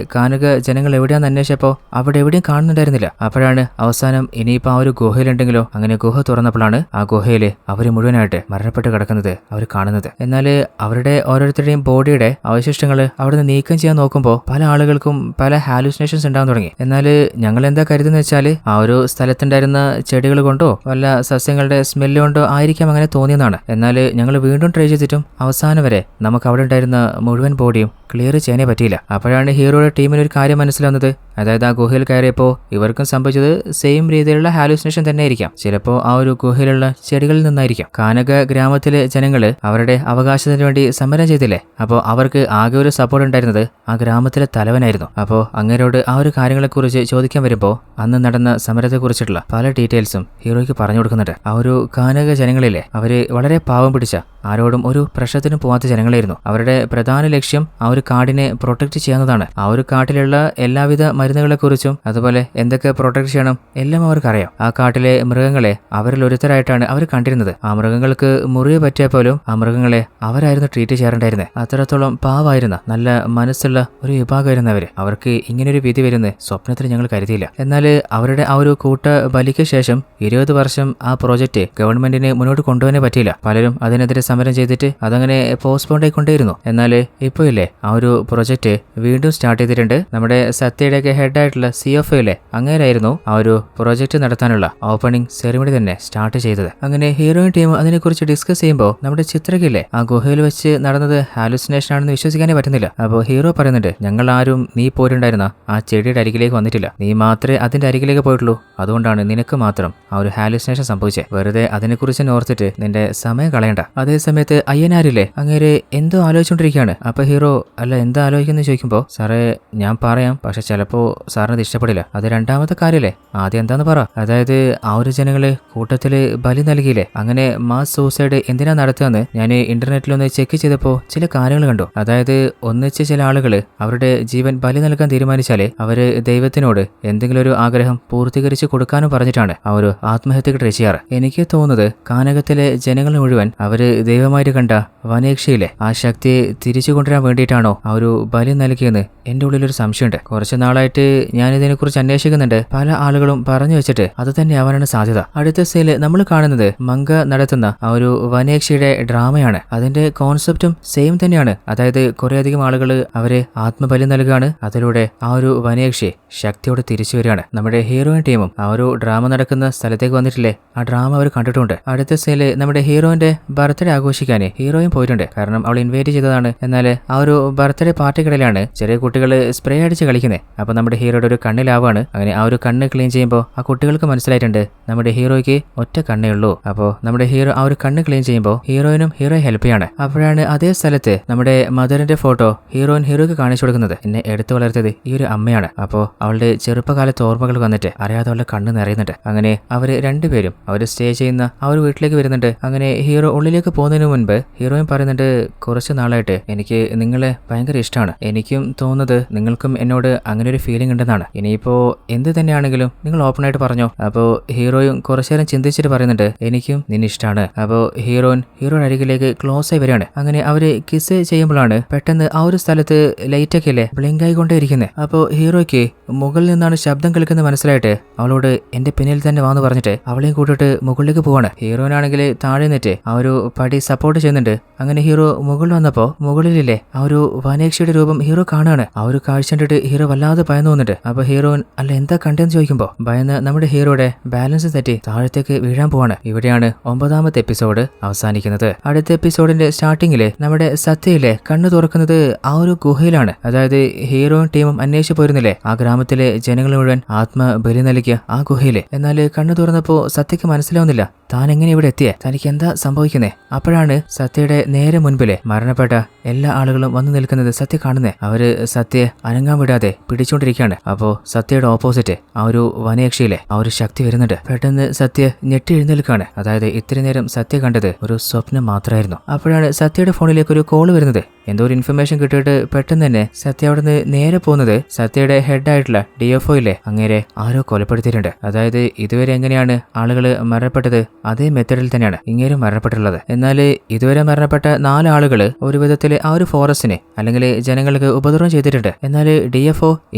കാനക ജനങ്ങൾ എവിടെയാന്ന് അന്വേഷിച്ചപ്പോ അവിടെ എവിടെയും കാണുന്നുണ്ടായിരുന്നില്ല. അപ്പോഴാണ് അവസാനം ഇനിയിപ്പോ ആ ഒരു ഗുഹയിലുണ്ടെങ്കിലോ അങ്ങനെ ഗുഹ തുറന്നപ്പോഴാണ് ആ ഗുഹയില് അവര് മുഴുവനായിട്ട് മരണപ്പെട്ട് കിടക്കുന്നത് അവർ കാണുന്നത്. എന്നാൽ അവരുടെ ഓരോരുത്തരുടെയും ബോഡിയുടെ അവശിഷ്ടങ്ങൾ അവിടുന്ന് നീക്കം ചെയ്യാൻ നോക്കുമ്പോൾ പല ആളുകൾക്കും പല ഹാലുസിനേഷൻസ് ഉണ്ടാകാൻ തുടങ്ങി. എന്നാൽ ഞങ്ങൾ എന്താ കരുതുന്ന വെച്ചാല് ആ ഒരു സ്ഥലത്തുണ്ടായിരുന്ന ചെടികൾ കൊണ്ടോ വല്ല സസ്യങ്ങളുടെ സ്മെല്ല് കൊണ്ടോ ആയിരിക്കാം അങ്ങനെ തോന്നിയെന്നാണ്. എന്നാൽ ഞങ്ങൾ വീണ്ടും ട്രൈ ചെയ്തിട്ടും അവസാനം വരെ നമുക്ക് അവിടെ ഉണ്ടായിരുന്ന മുഴുവൻ ബോഡിയും ക്ലിയർ ചെയ്യാനേ പറ്റിയില്ല. അപ്പോഴാണ് ഹീറോയുടെ ടീമിന് ഒരു കാര്യം മനസ്സിലാവുന്നത്. അതായത് ആ ഗുഹയിൽ കയറിയപ്പോൾ ഇവർക്കും സംഭവിച്ചത് സെയിം രീതിയിലുള്ള ഹാലൂസിനേഷൻ തന്നെ ആയിരിക്കാം. ചിലപ്പോൾ ആ ഒരു ഗുഹയിലുള്ള ചെടികളിൽ നിന്നായിരിക്കാം. കാനക ഗ്രാമത്തിലെ ജനങ്ങൾ അവരുടെ അവകാശത്തിന് വേണ്ടി സമരം ചെയ്തില്ലേ? അപ്പോൾ അവർക്ക് ആകെ ഒരു സപ്പോർട്ട് ഉണ്ടായിരുന്നത് ആ ഗ്രാമത്തിലെ തലവനായിരുന്നു. അപ്പോൾ അങ്ങേരോട് ആ ഒരു കാര്യങ്ങളെക്കുറിച്ച് ചോദിക്കാൻ വരുമ്പോൾ അന്ന് നടന്ന സമരത്തെക്കുറിച്ചിട്ടുള്ള പല ഡീറ്റെയിൽസും ഹീറോയ്ക്ക് പറഞ്ഞു കൊടുക്കുന്നുണ്ട്. ആ ഒരു കാനക ജനങ്ങളിലെ അവര് വളരെ പാവം പിടിച്ച ആരോടും ഒരു പ്രശ്നത്തിനും പോവാത്ത ജനങ്ങളായിരുന്നു. അവരുടെ പ്രധാന ലക്ഷ്യം ആ ഒരു കാടിനെ പ്രൊട്ടക്ട് ചെയ്യാവുന്നതാണ്. ആ ഒരു കാട്ടിലുള്ള എല്ലാവിധ മരുന്നുകളെക്കുറിച്ചും അതുപോലെ എന്തൊക്കെ പ്രൊട്ടക്ട് ചെയ്യണം എല്ലാം അവർക്കറിയാം. ആ കാട്ടിലെ മൃഗങ്ങളെ അവരിൽ ഒരുത്തരായിട്ടാണ് അവർ കണ്ടിരുന്നത്. ആ മൃഗങ്ങൾക്ക് മുറിവ് പറ്റിയാൽ പോലും ആ മൃഗങ്ങളെ അവരായിരുന്നു ട്രീറ്റ് ചെയ്യാറുണ്ടായിരുന്നത്. അത്രത്തോളം പാവായിരുന്ന നല്ല മനസ്സുള്ള ഒരു വിഭാഗമായിരുന്നു അവര്. അവർക്ക് ഇങ്ങനൊരു വിധി വരുന്നത് സ്വപ്നത്തിൽ ഞങ്ങൾ കരുതിയില്ല. എന്നാൽ അവരുടെ ആ ഒരു കൂട്ട ബലിക്ക് ശേഷം 20 വർഷം ആ പ്രോജക്റ്റ് ഗവൺമെന്റിന് മുന്നോട്ട് കൊണ്ടുപോകാനേ പറ്റിയില്ല. പലരും അതിനെതിരെ സമരം ചെയ്തിട്ട് അതങ്ങനെ പോസ്റ്റ്പോണ്ട് ആയിക്കൊണ്ടേയിരുന്നു. എന്നാൽ ഇപ്പോൾ ഇല്ലേ ആ ഒരു പ്രൊജക്ട് വീണ്ടും സ്റ്റാർട്ട് ചെയ്തിട്ടുണ്ട്. നമ്മുടെ സത്യയുടെയൊക്കെ ഹെഡായിട്ടുള്ള CFO ഇല്ലേ അങ്ങേരായിരുന്നു ആ ഒരു പ്രൊജക്ട് നടത്താനുള്ള ഓപ്പണിംഗ് സെറിമണി തന്നെ സ്റ്റാർട്ട് ചെയ്തത്. അങ്ങനെ ഹീറോയിൻ ടീം അതിനെക്കുറിച്ച് ഡിസ്കസ് ചെയ്യുമ്പോൾ നമ്മുടെ ചിത്രകില്ലേ ആ ഗുഹയിൽ വെച്ച് നടന്നത് ഹാലുസിനേഷൻ ആണെന്ന് വിശ്വസിക്കാനേ പറ്റുന്നില്ല. അപ്പോൾ ഹീറോ പറയുന്നുണ്ട്, ഞങ്ങൾ ആരും നീ പോയിട്ടുണ്ടായിരുന്ന ആ ചെടിയുടെ അരികിലേക്ക് വന്നിട്ടില്ല. നീ മാത്രമേ അതിന്റെ അരികിലേക്ക് പോയിട്ടുള്ളൂ. അതുകൊണ്ടാണ് നിനക്ക് മാത്രം ആ ഒരു ഹാലുസിനേഷൻ സംഭവിച്ചത്. വെറുതെ അതിനെക്കുറിച്ച് ഓർത്തിട്ട് നിന്റെ സമയം കളയണ്ട. അതേ സമയത്ത് അയ്യനാരില്ലേ അങ്ങേര് എന്തോ ആലോചിച്ചുകൊണ്ടിരിക്കുകയാണ്. അപ്പൊ ഹീറോ അല്ല എന്താ ആലോചിക്കുന്നത് ചോദിക്കുമ്പോൾ, സാറേ ഞാൻ പറയാം, പക്ഷെ ചിലപ്പോ സാറിന് ഇഷ്ടപ്പെടില്ല. അത് രണ്ടാമത്തെ കാര്യല്ലേ, ആദ്യം എന്താന്ന് പറ. അതായത് ആ ഒരു ജനങ്ങള് കൂട്ടത്തില് ബലി നൽകിയില്ലേ, അങ്ങനെ മാസ് സൂസൈഡ് എന്തിനാ നടത്തുകയെന്ന് ഞാൻ ഇന്റർനെറ്റിലൊന്ന് ചെക്ക് ചെയ്തപ്പോൾ ചില കാര്യങ്ങൾ കണ്ടു. അതായത് ഒന്നിച്ച് ചില ആളുകള് അവരുടെ ജീവൻ ബലി നൽകാൻ തീരുമാനിച്ചാല് അവര് ദൈവത്തിനോട് എന്തെങ്കിലും ഒരു ആഗ്രഹം പൂർത്തീകരിച്ച് കൊടുക്കാനും പറഞ്ഞിട്ടാണ് ആ ഒരു ആത്മഹത്യക്ക് ട്രൈ ചെയ്യാറ്. എനിക്ക് തോന്നുന്നത് കാനകത്തിലെ ജനങ്ങൾ മുഴുവൻ അവര് ദൈവമായിട്ട് കണ്ട വനേക്ഷയിലെ ആ ശക്തിയെ തിരിച്ചു കൊണ്ടുവരാൻ വേണ്ടിയിട്ടാണോ ആ ഒരു ബലി നൽകിയെന്ന് എന്റെ ഉള്ളിലൊരു സംശയമുണ്ട്. കുറച്ചു നാളായിട്ട് ഞാൻ ഇതിനെക്കുറിച്ച് അന്വേഷിക്കുന്നുണ്ട്. പല ആളുകളും പറഞ്ഞു വെച്ചിട്ട് അത് തന്നെ ആവാനാണ് സാധ്യത. അടുത്ത സീനില് നമ്മൾ കാണുന്നത് മംഗ നടത്തുന്ന ആ ഒരു വനേക്ഷയുടെ ഡ്രാമയാണ്. അതിന്റെ കോൺസെപ്റ്റും സെയിം തന്നെയാണ്. അതായത് കുറേയധികം ആളുകൾ അവരെ ആത്മബലി നൽകുകയാണ്. അതിലൂടെ ആ ഒരു വനേക്ഷി ശക്തിയോടെ തിരിച്ചു വരികയാണ്. നമ്മുടെ ഹീറോയിൻ ടീമും ആ ഒരു ഡ്രാമ നടക്കുന്ന സ്ഥലത്തേക്ക് വന്നിട്ടില്ലേ, ആ ഡ്രാമ അവർ കണ്ടിട്ടുണ്ട്. അടുത്ത സീനില് നമ്മുടെ ഹീറോയിന്റെ ബർത്ത്ഡേ ആഘോഷിക്കാൻ ഹീറോയിൻ പോയിട്ടുണ്ട്. കാരണം അവൾ ഇൻവൈറ്റ് ചെയ്തതാണ്. എന്നാൽ ആ ഒരു ബർത്ത്ഡേ പാർട്ടിക്കിടയിലാണ് ചെറിയ കുട്ടികൾ സ്പ്രേ അടിച്ച് കളിക്കുന്നത്. അപ്പൊ നമ്മുടെ ഹീറോയുടെ ഒരു കണ്ണിലാവാണ്. അങ്ങനെ ആ ഒരു കണ്ണ് ക്ലീൻ ചെയ്യുമ്പോൾ ആ കുട്ടികൾക്ക് മനസ്സിലായിട്ടുണ്ട് നമ്മുടെ ഹീറോയ്ക്ക് ഒറ്റ കണ്ണേ ഉള്ളൂ. അപ്പോൾ നമ്മുടെ ഹീറോ ആ ഒരു കണ്ണ് ക്ലീൻ ചെയ്യുമ്പോൾ ഹീറോയിനും ഹീറോയെ ഹെൽപ്പ് ചെയ്യാണ്. അപ്പോഴാണ് അതേ സ്ഥലത്ത് നമ്മുടെ മദറിന്റെ ഫോട്ടോ ഹീറോയ്ക്ക് കാണിച്ചു കൊടുക്കുന്നത്. എന്നെ എടുത്തു വളർത്തിയത് ഈ ഒരു അമ്മയാണ്. അപ്പോൾ അവളുടെ ചെറുപ്പകാലത്തെ ഓർമ്മകൾ വന്നിട്ട് അറിയാതെ അവളുടെ കണ്ണ് നിറയുന്നുണ്ട്. അങ്ങനെ അവര് രണ്ടുപേരും അവര് സ്റ്റേ ചെയ്യുന്ന ആ ഒരു വീട്ടിലേക്ക് വരുന്നുണ്ട്. അങ്ങനെ ഹീറോ ഉള്ളിലേക്ക് പോകുന്നതിന് മുൻപ് ഹീറോയിൻ പറയുന്നുണ്ട്, കുറച്ച് നാളായിട്ട് എനിക്ക് നിങ്ങളെ ഭയങ്കര ഇഷ്ടമാണ്. എനിക്കും തോന്നുന്നത് നിങ്ങൾക്കും എന്നോട് അങ്ങനെ ഒരു ഫീലിംഗ് ഉണ്ടെന്നാണ്. ഇനിയിപ്പോ എന്ത് തന്നെയാണെങ്കിലും നിങ്ങൾ ഓപ്പൺ ആയിട്ട് പറഞ്ഞോ. അപ്പോൾ ഹീറോയും കുറച്ചു നേരം ചിന്തിച്ചിട്ട് പറയുന്നുണ്ട്, എനിക്കും നിന്നെ ഇഷ്ടമാണ്. അപ്പോൾ ഹീറോയുടെ അരികിലേക്ക് ക്ലോസ് ആയി വരികയാണ്. അങ്ങനെ അവര് കിസ് ചെയ്യുമ്പോഴാണ് പെട്ടെന്ന് ആ ഒരു സ്ഥലത്ത് ലൈറ്റ് ഒക്കെ അല്ലേ ബ്ലിങ്ക് ആയിക്കൊണ്ടേ ഇരിക്കുന്നത്. അപ്പോൾ ഹീറോയ്ക്ക് മുകളിൽ നിന്നാണ് ശബ്ദം കേൾക്കുന്നത് മനസ്സിലായിട്ട് അവളോട് എന്റെ പിന്നിൽ തന്നെ വാന്ന് പറഞ്ഞിട്ട് അവളെയും കൂട്ടിട്ട് മുകളിലേക്ക് പോവാണ്. ഹീറോയിനാണെങ്കിൽ താഴെ നിന്നിട്ട് ആ ഒരു പടി സപ്പോർട്ട് ചെയ്യുന്നുണ്ട്. അങ്ങനെ ഹീറോ മുകളിൽ വന്നപ്പോ മുകളിലില്ലേ ആ ഒരു വനേക്ഷയുടെ രൂപം ഹീറോ കാണുകയാണ്. ആ ഒരു കാഴ്ച കണ്ടിട്ട് ഹീറോ വല്ലാതെ ഭയന്നു വന്നിട്ട്. അപ്പൊ ഹീറോയിൻ അല്ല എന്താ കണ്ടെന്ന് ചോദിക്കുമ്പോ ഭയന്ന് നമ്മുടെ ഹീറോയുടെ ബാലൻസ് തെറ്റി താഴത്തേക്ക് വീഴാൻ പോവാണ്. ഇവിടെയാണ് 9ാമത്തെ എപ്പിസോഡ് അവസാനിക്കുന്നത്. അടുത്ത എപ്പിസോഡിന്റെ സ്റ്റാർട്ടിങ്ങില് നമ്മുടെ സത്യയിലെ കണ്ണു തുറക്കുന്നത് ആ ഒരു ഗുഹയിലാണ്. അതായത് ഹീറോയിൻ ടീമും അന്വേഷിച്ചു പോയിരുന്നില്ലേ ആ ഗ്രാമത്തിലെ ജനങ്ങൾ മുഴുവൻ ആത്മബലി നൽകിയ ആ ഗുഹയില്. എന്നാൽ കണ്ണു തുറന്നപ്പോ സത്യക്ക് മനസ്സിലാവുന്നില്ല താൻ എങ്ങനെ ഇവിടെ എത്തിയേ, തനിക്ക് എന്താ സംഭവിക്കുന്നേ. അപ്പോഴാണ് സത്യയുടെ നേരെ മുൻപിലെ മരണപ്പെട്ട എല്ലാ ആളുകളും വന്നു നിൽക്കുന്നത് സത്യ കാണുന്നേ. അവര് സത്യയെ അനങ്ങാൻ വിടാതെ പിടിച്ചുകൊണ്ടിരിക്കുകയാണ്. അപ്പോ സത്യയുടെ ഓപ്പോസിറ്റ് ആ ഒരു വനയക്ഷയിലെ ആ ഒരു ശക്തി വരുന്നുണ്ട്. പെട്ടെന്ന് സത്യ ഞെട്ടി എഴുന്നേൽക്കാണ്. അതായത് ഇത്രയും നേരം സത്യ കണ്ടത് ഒരു സ്വപ്നം മാത്രമായിരുന്നു. അപ്പോഴാണ് സത്യയുടെ ഫോണിലേക്ക് ഒരു കോള് വരുന്നത്. എന്തോ ഒരു ഇൻഫർമേഷൻ കിട്ടിയിട്ട് പെട്ടെന്ന് തന്നെ സത്യ അവിടെ നിന്ന് നേരെ പോകുന്നത് സത്യയുടെ ഹെഡായിട്ടുള്ള DFO ഇല്ലേ അങ്ങേരെ ആരോ കൊലപ്പെടുത്തിയിട്ടുണ്ട്. അതായത് ഇതുവരെ എങ്ങനെയാണ് ആളുകൾ മരണപ്പെട്ടത് അതേ മെത്തേഡിൽ തന്നെയാണ് ഇങ്ങേരും മരണപ്പെട്ടിട്ടുള്ളത്. എന്നാൽ ഇതുവരെ മരണപ്പെട്ട 4 ആളുകൾ ഒരു വിധത്തിൽ ആ ഒരു ഫോറസ്റ്റിന് അല്ലെങ്കിൽ ജനങ്ങൾക്ക് ഉപദ്രവം ചെയ്തിട്ടുണ്ട്. എന്നാൽ DFO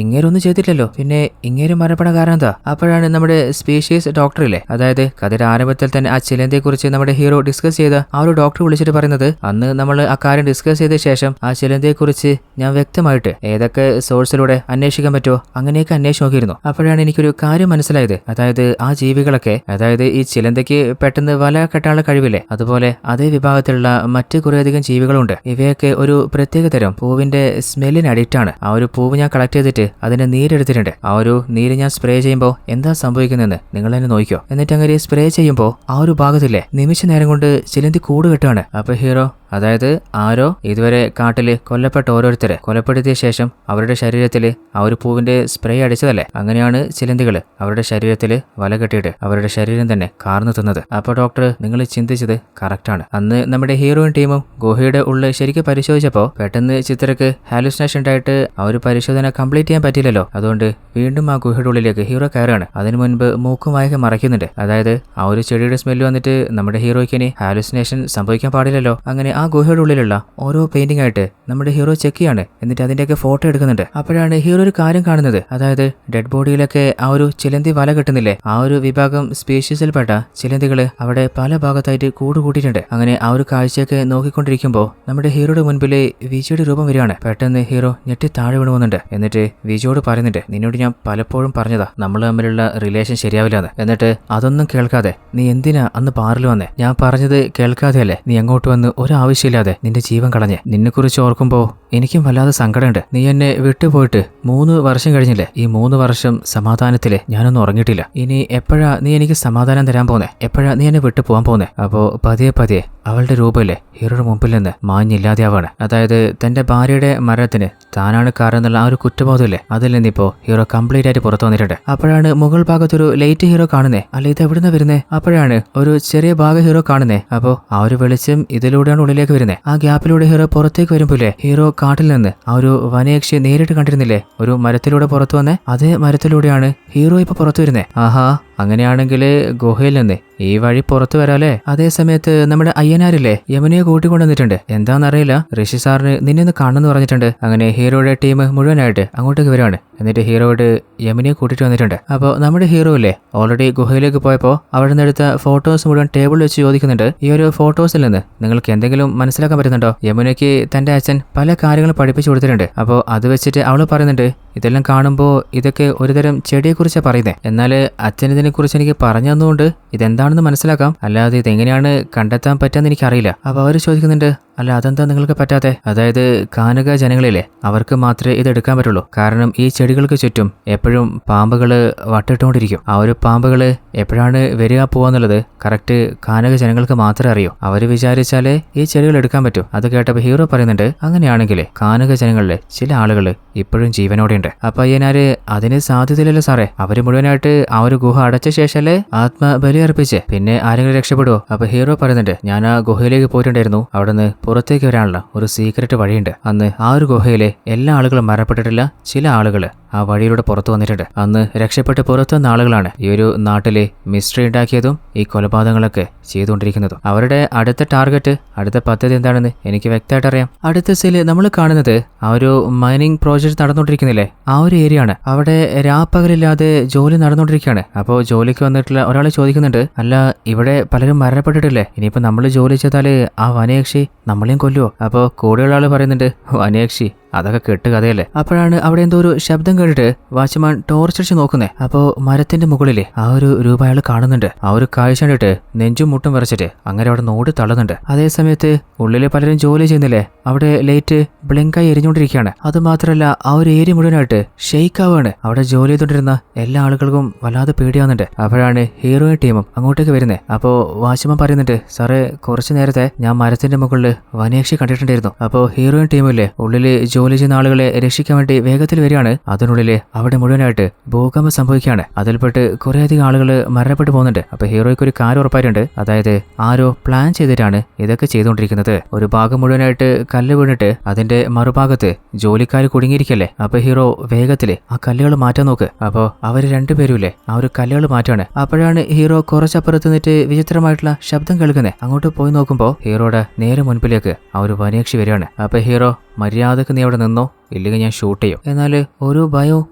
ഇങ്ങേരൊന്നും ചെയ്തിട്ടില്ലല്ലോ, പിന്നെ ഇങ്ങേരും മരണപ്പെടാൻ കാരണം എന്താ? അപ്പോഴാണ് നമ്മുടെ സ്പീഷീസ് ഡോക്ടർ ഇല്ലേ, അതായത് കഥയുടെ ആരംഭത്തിൽ തന്നെ ആ ചിലന്തിയെ കുറിച്ച് നമ്മുടെ ഹീറോ ഡിസ്കസ് ചെയ്ത ആ ഒരു ഡോക്ടർ വിളിച്ചിട്ട് പറയുന്നത്, അന്ന് നമ്മൾ ആ കാര്യം ഡിസ്കസ് ചെയ്ത ശേഷം ശേഷം ആ ചിലന്തിയെക്കുറിച്ച് ഞാൻ വ്യക്തമായിട്ട് ഏതൊക്കെ സോഴ്സിലൂടെ അന്വേഷിക്കാൻ പറ്റുമോ അങ്ങനെയൊക്കെ അന്വേഷിച്ച് നോക്കിയിരുന്നു. അപ്പോഴാണ് എനിക്കൊരു കാര്യം മനസ്സിലായത്. അതായത് ആ ജീവികളൊക്കെ, അതായത് ഈ ചിലന്തയ്ക്ക് പെട്ടെന്ന് വല കെട്ടാനുള്ള കഴിവില്ലേ, അതുപോലെ അതേ വിഭാഗത്തിലുള്ള മറ്റ് കുറേയധികം ജീവികളുണ്ട്. ഇവയൊക്കെ ഒരു പ്രത്യേക തരം പൂവിന്റെ സ്മെല്ലിന് അഡിക്റ്റ് ആണ്. ആ ഒരു പൂവ് ഞാൻ കളക്ട് ചെയ്തിട്ട് അതിന്റെ നീരെടുത്തിട്ടുണ്ട്. ആ ഒരു നീര് ഞാൻ സ്പ്രേ ചെയ്യുമ്പോൾ എന്താ സംഭവിക്കുന്നതെന്ന് നിങ്ങൾ തന്നെ നോക്കിയോ. എന്നിട്ട് അങ്ങനെ സ്പ്രേ ചെയ്യുമ്പോൾ ആ ഒരു ഭാഗത്തില്ലേ നിമിഷ നേരം കൊണ്ട് ചിലന്തി കൂട് കെട്ടാണ്. അപ്പൊ ഹീറോ, അതായത് ആരോ ഇതുവരെ കാട്ടില് കൊല്ലപ്പെട്ട ഓരോരുത്തരെ കൊലപ്പെടുത്തിയ ശേഷം അവരുടെ ശരീരത്തിൽ ആ ഒരു പൂവിന്റെ സ്പ്രേ അടിച്ചതല്ലേ, അങ്ങനെയാണ് ചിലന്തികൾ അവരുടെ ശരീരത്തിൽ വല കെട്ടിയിട്ട് അവരുടെ ശരീരം തന്നെ കാർന്നു തിന്നത്. അപ്പോൾ ഡോക്ടർ, നിങ്ങൾ ചിന്തിച്ചത് കറക്റ്റാണ്. അന്ന് നമ്മുടെ ഹീറോയിൻ ടീമും ഗുഹയുടെ ഉള്ളിൽ ശരിക്കും പരിശോധിച്ചപ്പോൾ പെട്ടെന്ന് ചിത്രക്ക് ഹാലുസിനേഷൻ ഉണ്ടായിട്ട് ആ ഒരു പരിശോധന കംപ്ലീറ്റ് ചെയ്യാൻ പറ്റില്ലല്ലോ. അതുകൊണ്ട് വീണ്ടും ആ ഗുഹയുടെ ഉള്ളിലേക്ക് ഹീറോ കയറാണ്. അതിനു മുൻപ് മൂക്കും വായൊക്കെ മറയ്ക്കുന്നുണ്ട്. അതായത് ആ ഒരു ചെടിയുടെ സ്മെല്ല് വന്നിട്ട് നമ്മുടെ ഹീറോയ്ക്ക് ഇനി ഹാലുസിനേഷൻ സംഭവിക്കാൻ പാടില്ലല്ലോ. അങ്ങനെ ആ ഗുഹയുടെ ഉള്ളിലുള്ള ഓരോ പെയിന്റിംഗ് ആയിട്ട് നമ്മുടെ ഹീറോ ചെക്ക് ചെയ്യാണ്. എന്നിട്ട് അതിന്റെയൊക്കെ ഫോട്ടോ എടുക്കുന്നുണ്ട്. അപ്പോഴാണ് ഹീറോ ഒരു കാര്യം കാണുന്നത്. അതായത് ഡെഡ് ബോഡിയിലൊക്കെ ആ ഒരു ചിലന്തി വല കെട്ടുന്നില്ലേ, ആ ഒരു വിഭാഗം സ്പീഷീസിൽപ്പെട്ട ചിലന്തികള് അവിടെ പല ഭാഗത്തായിട്ട് കൂട്ടിയിട്ടുണ്ട്. അങ്ങനെ ആ ഒരു കാഴ്ചയൊക്കെ നോക്കിക്കൊണ്ടിരിക്കുമ്പോൾ നമ്മുടെ ഹീറോയുടെ മുൻപിൽ വിജിയുടെ രൂപം വരികയാണ്. പെട്ടെന്ന് ഹീറോ ഞെട്ടി താഴെ വീണു പോകുന്നുണ്ട്. എന്നിട്ട് വിജിയോട് പറയുന്നുണ്ട്, നിന്നോട് ഞാൻ പലപ്പോഴും പറഞ്ഞതാ നമ്മൾ തമ്മിലുള്ള റിലേഷൻ ശരിയാവില്ലാന്ന്. എന്നിട്ട് അതൊന്നും കേൾക്കാതെ നീ എന്തിനാ അന്ന് ബാറിൽ വന്നേ? ഞാൻ പറഞ്ഞത് കേൾക്കാതെയല്ലേ നീ അങ്ങോട്ട് വന്ന് ഒരാവശ്യമില്ലാതെ നിന്റെ ജീവൻ കളഞ്ഞേ? നിന്നെക്കുറിച്ച് ഓർക്കുമ്പോ എനിക്കും വല്ലാതെ സങ്കടമുണ്ട്. നീ എന്നെ വിട്ടുപോയിട്ട് 3 വർഷം കഴിഞ്ഞില്ലേ? ഈ 3 വർഷം സമാധാനത്തില് ഞാനൊന്നും ഉറങ്ങിയിട്ടില്ല. ഇനി എപ്പോഴാ നീ എനിക്ക് സമാധാനം തരാൻ പോന്നേ? എപ്പോഴാ നീ എന്നെ വിട്ടു പോകാൻ പോന്നേ? അപ്പോ പതിയെ അവളുടെ രൂപയില്ലേ ഹീറോയുടെ മുമ്പിൽ നിന്ന് മാഞ്ഞില്ലാതെയാവാണ്. അതായത് തന്റെ ഭാര്യയുടെ മരണത്തിന് താനാണ് കാരണം എന്നുള്ള ആ ഒരു കുറ്റബോധമില്ലേ, അതിൽ നിന്നിപ്പോ ഹീറോ കംപ്ലീറ്റ് ആയിട്ട് പുറത്തു വന്നിട്ടുണ്ട്. അപ്പോഴാണ് മുകൾ ഭാഗത്തൊരു ലൈറ്റ് ഹീറോ കാണുന്നേ. അല്ല, ഇത് എവിടുന്ന വരുന്നേ? അപ്പോഴാണ് ഒരു ചെറിയ ഭാഗം ഹീറോ കാണുന്നേ. അപ്പോ ആ ഒരു വെളിച്ചം ഇതിലൂടെയാണ് ഉള്ളിലേക്ക് വരുന്നത്. ആ ഗ്യാപ്പിലൂടെ ഹീറോ പുറത്തേക്ക് വരുമ്പോലെ ഹീറോ കാട്ടിൽ നിന്ന് ആ ഒരു വനയക്ഷി നേരിട്ട് കണ്ടിരുന്നില്ലേ, ഒരു മരത്തിലൂടെ പുറത്തു വന്നേ. അതേ മരത്തിലൂടെയാണ് ഹീറോ ഇപ്പൊ പുറത്തു വരുന്നേ. ആഹാ, അങ്ങനെയാണെങ്കിൽ ഗുഹയിൽ നിന്ന് ഈ വഴി പുറത്തു വരാല്ലേ? അതേ സമയത്ത് നമ്മുടെ അയ്യനാരില്ലേ യമുനയെ കൂട്ടിക്കൊണ്ടുവന്നിട്ടുണ്ട്. എന്താണെന്നറിയില്ല, ഋഷി സാറിന് നിന്നെ ഒന്ന് കാണുന്നു പറഞ്ഞിട്ടുണ്ട്. അങ്ങനെ ഹീറോയുടെ ടീം മുഴുവനായിട്ട് അങ്ങോട്ടേക്ക് വരികയാണ്. എന്നിട്ട് ഹീറോയുടെ യമുനയെ കൂട്ടിട്ട് വന്നിട്ടുണ്ട്. അപ്പോൾ നമ്മുടെ ഹീറോ ഇല്ലേ ഓൾറെഡി ഗുഹയിലേക്ക് പോയപ്പോൾ അവിടെ നിന്ന് എടുത്ത ഫോട്ടോസ് മുഴുവൻ ടേബിളിൽ വെച്ച് ചോദിക്കുന്നുണ്ട്, ഈ ഒരു ഫോട്ടോസിൽ നിന്ന് നിങ്ങൾക്ക് എന്തെങ്കിലും മനസ്സിലാക്കാൻ പറ്റുന്നുണ്ടോ? യമുനയ്ക്ക് തന്റെ അച്ഛൻ പല കാര്യങ്ങളും പഠിപ്പിച്ചു കൊടുത്തിട്ടുണ്ട്. അപ്പോൾ അത് വെച്ചിട്ട് അവള് പറയുന്നുണ്ട്, ഇതെല്ലാം കാണുമ്പോൾ ഇതൊക്കെ ഒരുതരം ചെടിയെക്കുറിച്ചാണ് പറയുന്നത്. എന്നാൽ അച്ഛൻ ഇതിനെക്കുറിച്ച് എനിക്ക് പറഞ്ഞു തന്നുകൊണ്ട് ഇതെന്താണെന്ന് മനസ്സിലാക്കാം, അല്ലാതെ ഇതെങ്ങനെയാണ് കണ്ടെത്താൻ പറ്റാന്ന് എനിക്കറിയില്ല. അപ്പോൾ അവർ ചോദിക്കുന്നുണ്ട്, അല്ല അതെന്താ നിങ്ങൾക്ക് പറ്റാത്തെ? അതായത് കാനക ജനങ്ങളിലെ അവർക്ക് മാത്രമേ ഇത് എടുക്കാൻ പറ്റുള്ളൂ. കാരണം ഈ ചെടികൾക്ക് ചുറ്റും എപ്പോഴും പാമ്പുകള് വട്ടിട്ടുകൊണ്ടിരിക്കും. ആ ഒരു പാമ്പുകള് എപ്പോഴാണ് വരിക പോവാന്നുള്ളത് കറക്റ്റ് കാനക ജനങ്ങൾക്ക് മാത്രമേ അറിയൂ. അവര് വിചാരിച്ചാലേ ഈ ചെടികൾ എടുക്കാൻ പറ്റൂ. അത് കേട്ടപ്പോൾ ഹീറോ പറയുന്നുണ്ട്, അങ്ങനെയാണെങ്കിൽ കാനക ജനങ്ങളിലെ ചില ആളുകൾ ഇപ്പോഴും ജീവനോടെ ഉണ്ട്. അപ്പൊ അയ്യനാര് അതിന് സാധ്യതയില്ലല്ലോ സാറേ, അവര് മുഴുവനായിട്ട് ആ ഒരു ഗുഹ അടച്ച ശേഷല്ലേ ആത്മബലി അർപ്പിച്ച് പിന്നെ ആരെങ്കിലും രക്ഷപ്പെടുവോ? അപ്പൊ ഹീറോ പറയുന്നുണ്ട്, ഞാൻ ആ ഗുഹയിലേക്ക് പോയിട്ടുണ്ടായിരുന്നു. അവിടുന്ന് പുറത്തേക്ക് വരാനുള്ള ഒരു സീക്രട്ട് വഴിയുണ്ട്. അന്ന് ആ ഒരു ഗുഹയിലെ എല്ലാ ആളുകളും മരണപ്പെട്ടിട്ടില്ല, ചില ആളുകൾ ആ വഴിയിലൂടെ പുറത്തു വന്നിട്ടുണ്ട്. അന്ന് രക്ഷപ്പെട്ട് പുറത്തു വന്ന ആളുകളാണ് ഈ ഒരു നാട്ടിലെ മിസ്റ്ററി ഉണ്ടാക്കിയതും ഈ കൊലപാതകങ്ങളൊക്കെ ചെയ്തുകൊണ്ടിരിക്കുന്നതും. അവരുടെ അടുത്ത ടാർഗറ്റ്, അടുത്ത പദ്ധതി എന്താണെന്ന് എനിക്ക് വ്യക്തമായിട്ട് അറിയാം. അടുത്ത സീല് നമ്മൾ കാണുന്നത് ആ ഒരു മൈനിങ് പ്രോജക്ട് നടന്നുകൊണ്ടിരിക്കുന്നില്ലേ, ആ ഒരു ഏരിയ ആണ്. അവിടെ രാപ്പകലില്ലാതെ ജോലി നടന്നുകൊണ്ടിരിക്കുകയാണ്. അപ്പോൾ ജോലിക്ക് വന്നിട്ടുള്ള ഒരാൾ ചോദിക്കുന്നുണ്ട്, അല്ല ഇവിടെ പലരും മരണപ്പെട്ടിട്ടില്ലേ, ഇനിയിപ്പോൾ നമ്മൾ ജോലി ചെയ്താല് ആ വനയക്ഷി നമ്മളെയും കൊല്ലുവോ? അപ്പോൾ കൂടെയുള്ള ആള് പറയുന്നുണ്ട്, വനയക്ഷി അതൊക്കെ കെട്ടുകഥയല്ലേ. അപ്പോഴാണ് അവിടെ എന്തോ ഒരു ശബ്ദം കേട്ടിട്ട് വാച്ച്മാൻ ടോർച്ചടിച്ച് നോക്കുന്നേ. അപ്പോൾ മരത്തിന്റെ മുകളിലെ ആ ഒരു രൂപ അയാൾ കാണുന്നുണ്ട്. ആ ഒരു കാഴ്ച കണ്ടിട്ട് നെഞ്ചും മുട്ടും വരച്ചിട്ട് അങ്ങനെ അവിടെ നോട് തള്ളുന്നുണ്ട്. അതേ സമയത്ത് ഉള്ളിലെ പലരും ജോലി ചെയ്യുന്നില്ലേ, അവിടെ ലൈറ്റ് ബ്ലിങ്കായി എരിഞ്ഞുകൊണ്ടിരിക്കുകയാണ്. അത് മാത്രമല്ല ആ ഒരു ഏരിയ മുഴുവനായിട്ട് ഷെയ്ക്ക് ആവുകയാണ്. അവിടെ ജോലി ചെയ്തുകൊണ്ടിരുന്ന എല്ലാ ആളുകൾക്കും വല്ലാതെ പേടിയാവുന്നുണ്ട്. അപ്പോഴാണ് ഹീറോയിൻ ടീമും അങ്ങോട്ടേക്ക് വരുന്നത്. അപ്പോൾ വാച്ച്മാൻ പറയുന്നുണ്ട്, സാറേ കുറച്ചു നേരത്തെ ഞാൻ മരത്തിന്റെ മുകളിൽ വനയക്ഷി കണ്ടിട്ടുണ്ടായിരുന്നു. അപ്പോൾ ഹീറോയിൻ ടീമില്ലേ ഉള്ളില് ജോലി ചെയ്യുന്ന ആളുകളെ രക്ഷിക്കാൻ വേണ്ടി വേഗത്തിൽ വരികയാണ്. അതിനുള്ളില് അവിടെ മുഴുവനായിട്ട് ഭൂകമ്പം സംഭവിക്കുകയാണ്. അതിൽപ്പെട്ട് കുറേയധികം ആളുകൾ മരണപ്പെട്ടു പോകുന്നുണ്ട്. അപ്പൊ ഹീറോയ്ക്ക് ഒരു കാര്യം ഉറപ്പായിട്ടുണ്ട്, അതായത് ആരോ പ്ലാൻ ചെയ്തിട്ടാണ് ഇതൊക്കെ ചെയ്തുകൊണ്ടിരിക്കുന്നത്. ഒരു ഭാഗം മുഴുവനായിട്ട് കല്ല് വീണിട്ട് അതിന്റെ മറുഭാഗത്ത് ജോലിക്കാർ കുടുങ്ങിയിരിക്കല്ലേ. അപ്പൊ ഹീറോ വേഗത്തില് ആ കല്ലുകൾ മാറ്റാൻ നോക്ക്. അപ്പോ അവര് രണ്ടുപേരുമില്ലേ ആ ഒരു കല്ലുകൾ മാറ്റാണ്. അപ്പോഴാണ് ഹീറോ കുറച്ചപ്പുറത്ത് നിന്നിട്ട് വിചിത്രമായിട്ടുള്ള ശബ്ദം കേൾക്കുന്നത്. അങ്ങോട്ട് പോയി നോക്കുമ്പോ ഹീറോയുടെ നേരെ മുൻപിലേക്ക് ആ ഒരു വനയക്ഷി വരികയാണ്. അപ്പൊ ഹീറോ, മര്യാദക്ക് നീ അവിടെ നിന്നോ, ഇല്ലെങ്കിൽ ഞാൻ ഷൂട്ട് ചെയ്യും. എന്നാൽ ഒരു ഭയവും